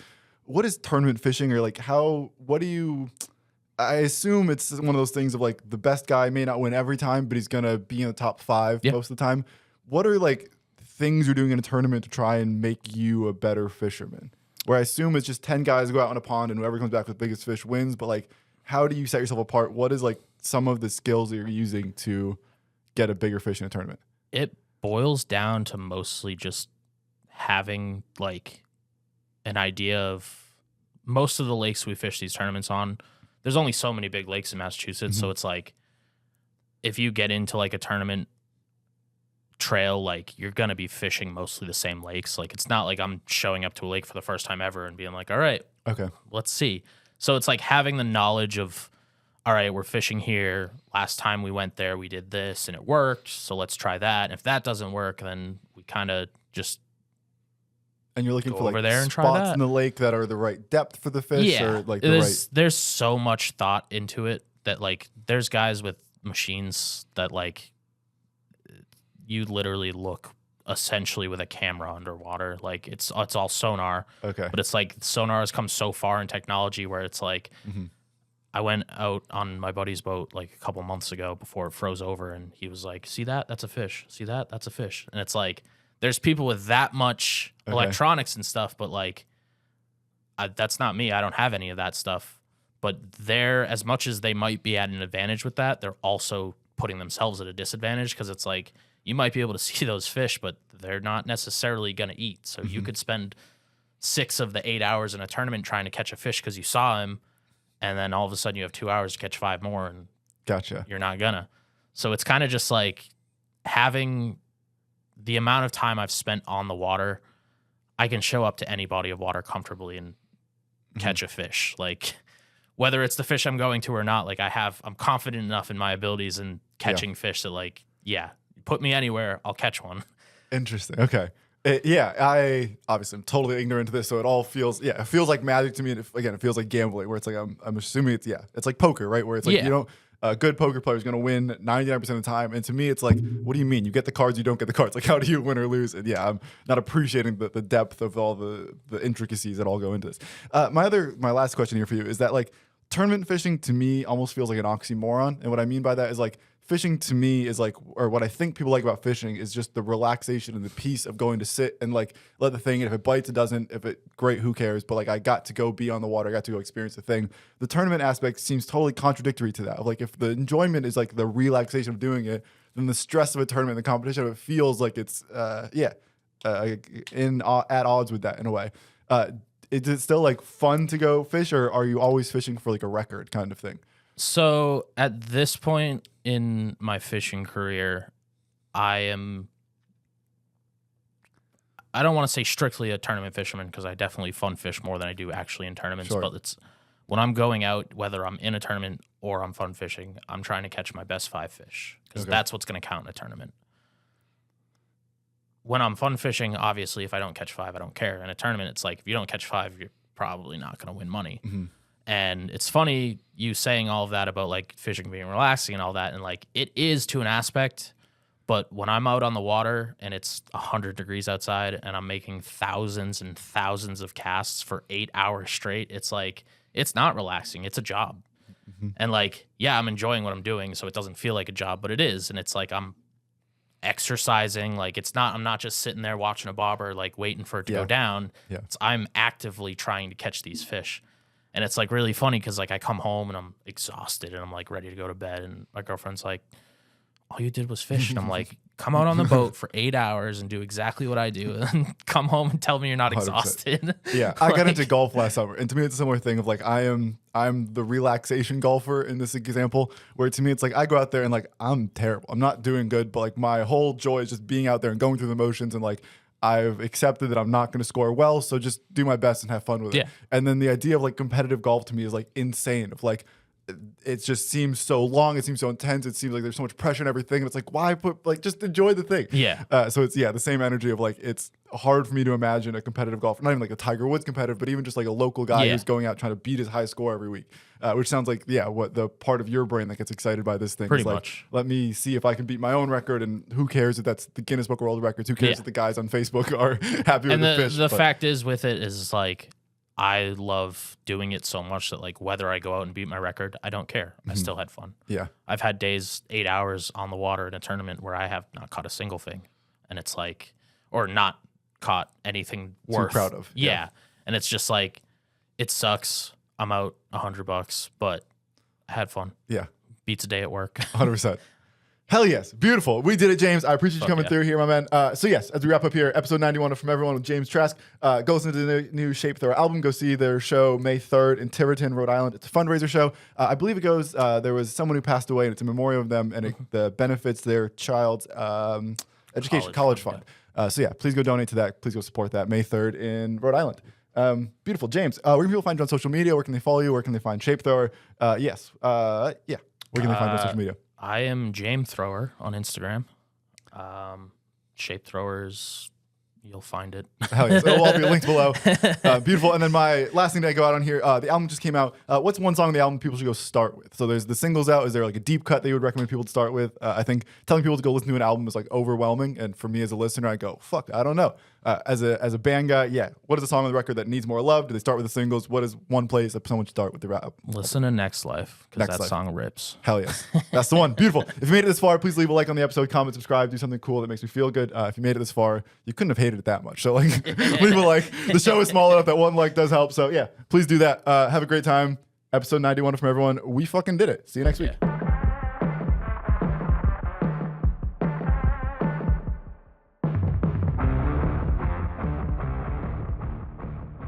What is tournament fishing, or like what do you? I assume it's one of those things of like the best guy may not win every time, but he's gonna be in the top 5 most of the time. What are like things you're doing in a tournament to try and make you a better fisherman? Where I assume it's just 10 guys go out in a pond and whoever comes back with the biggest fish wins. But like, how do you set yourself apart? What is like some of the skills that you're using to get a bigger fish in a tournament? It boils down to mostly just having like an idea of most of the lakes we fish these tournaments on. There's only so many big lakes in Massachusetts. So it's like, if you get into like a tournament trail, like you're going to be fishing mostly the same lakes. Like it's not like I'm showing up to a lake for the first time ever and being like, all right, okay, let's see. So it's like having the knowledge of, all right, we're fishing here. Last time we went there, we did this and it worked. So let's try that. And if that doesn't work, then we kind of just and you're looking for like over there and spots try that in the lake that are the right depth for the fish, or like the right. There's so much thought into it that like there's guys with machines that like you literally look essentially with a camera underwater. Like it's all sonar. Okay. But it's like sonar has come so far in technology where it's like I went out on my buddy's boat like a couple months ago before it froze over, and he was like, see that? That's a fish. See that? That's a fish. And it's like there's people with that much electronics and stuff, but like that's not me. I don't have any of that stuff. But they're, as much as they might be at an advantage with that, they're also putting themselves at a disadvantage, because it's like you might be able to see those fish, but they're not necessarily going to eat. So you could spend 6 of the 8 hours in a tournament trying to catch a fish because you saw him, and then all of a sudden you have 2 hours to catch 5 more, and gotcha. You're not gonna. So it's kind of just like having the amount of time I've spent on the water, I can show up to any body of water comfortably and catch a fish. Like whether it's the fish I'm going to or not, like I'm confident enough in my abilities in catching fish that like, put me anywhere, I'll catch one. Interesting. Okay. I obviously am totally ignorant to this, so it all feels it feels like magic to me. And it feels like gambling, where it's like I'm assuming it's like poker, right? Where it's like you don't. A good poker player is going to win 99% of the time, and to me, it's like, what do you mean? You get the cards, you don't get the cards. Like, how do you win or lose? And I'm not appreciating the depth of all the intricacies that all go into this. My last question here for you is that like tournament fishing to me almost feels like an oxymoron, and what I mean by that is like, fishing to me is like, or what I think people like about fishing is just the relaxation and the peace of going to sit and like let the thing, and if it bites, it doesn't, if it, great, who cares? But like, I got to go be on the water, I got to go experience the thing. The tournament aspect seems totally contradictory to that. Like if the enjoyment is like the relaxation of doing it, then the stress of a tournament, the competition of it feels like it's, at odds with that in a way. Is it still like fun to go fish, or are you always fishing for like a record kind of thing? So at this point in my fishing career, I don't want to say strictly a tournament fisherman, because I definitely fun fish more than I do actually in tournaments. Sure. But it's when I'm going out, whether I'm in a tournament or I'm fun fishing, I'm trying to catch my best 5 fish, because that's what's going to count in a tournament. When I'm fun fishing, obviously, if I don't catch 5, I don't care. In a tournament, it's like if you don't catch 5, you're probably not going to win money. And it's funny you saying all of that about like fishing being relaxing and all that. And like it is to an aspect, but when I'm out on the water and it's 100 degrees outside and I'm making thousands and thousands of casts for 8 hours straight, it's like, it's not relaxing. It's a job. And like, I'm enjoying what I'm doing, so it doesn't feel like a job, but it is. And it's like I'm exercising. Like I'm not just sitting there watching a bobber, like waiting for it to go down. I'm actively trying to catch these fish. And it's like really funny because like I come home and I'm exhausted and I'm like ready to go to bed, and my girlfriend's like, all you did was fish. And I'm like, come out on the boat for 8 hours and do exactly what I do, and come home and tell me you're not 100%. Exhausted. Yeah, I got into golf last summer, and to me it's a similar thing of like I'm the relaxation golfer in this example, where to me it's like I go out there and like I'm terrible, I'm not doing good, but like my whole joy is just being out there and going through the motions, and like I've accepted that I'm not going to score well, so just do my best and have fun with it. And then the idea of like competitive golf to me is like insane. Of like, it just seems so long, it seems so intense, it seems like there's so much pressure and everything, and it's like, why put, like, just enjoy the thing. So it's the same energy of like, it's hard for me to imagine a competitive golfer, not even like a Tiger Woods competitive, but even just like a local guy who's going out trying to beat his high score every week, which sounds like what the part of your brain that gets excited by this thing. Pretty much. Let me see if I can beat my own record, and who cares if that's the Guinness Book of World Records, who cares if the guys on Facebook are happy with the fish. The fact is with it is like, I love doing it so much that like whether I go out and beat my record, I don't care. I still had fun. I've had days, 8 hours on the water in a tournament where I have not caught a single thing, and it's like, or not caught anything worth. Too proud of. And it's just like, it sucks. I'm out $100, but I had fun. Beats a day at work. 100%. Hell yes. Beautiful. We did it, James. I appreciate you coming through here, my man. So yes, as we wrap up here, episode 91 of From Everyone with James Trask. Go listen to the new Shapethrower album. Go see their show May 3rd in Tiverton, Rhode Island. It's a fundraiser show. I believe it goes, there was someone who passed away, and it's a memorial of them, and it benefits their child's education, college fund. So yeah, please go donate to that. Please go support that. May 3rd in Rhode Island. Beautiful. James, where can people find you on social media? Where can they follow you? Where can they find Shapethrower? Where can they find you on social media? I am Jamethrower on Instagram. Shapethrowers, you'll find it. Hell yes. It'll all be linked below. Beautiful. And then my last thing that I go out on here, the album just came out. What's one song on the album people should go start with? So there's the singles out. Is there like a deep cut that you would recommend people to start with? I think telling people to go listen to an album is like overwhelming. And for me as a listener, I go, fuck, I don't know. As a band guy, what is a song on the record that needs more love? Do they start with the singles? What is one place that someone should start with the rap? Listen to Next Life, because that song rips. Hell yes. That's the one. Beautiful. If you made it this far, please leave a like on the episode, comment, subscribe, do something cool that makes me feel good. If you made it this far, you couldn't have hated it that much. So like, leave a like. The show is small enough that one like does help. So yeah, please do that. Have a great time. Episode 91 From Everyone. We fucking did it. See you next week.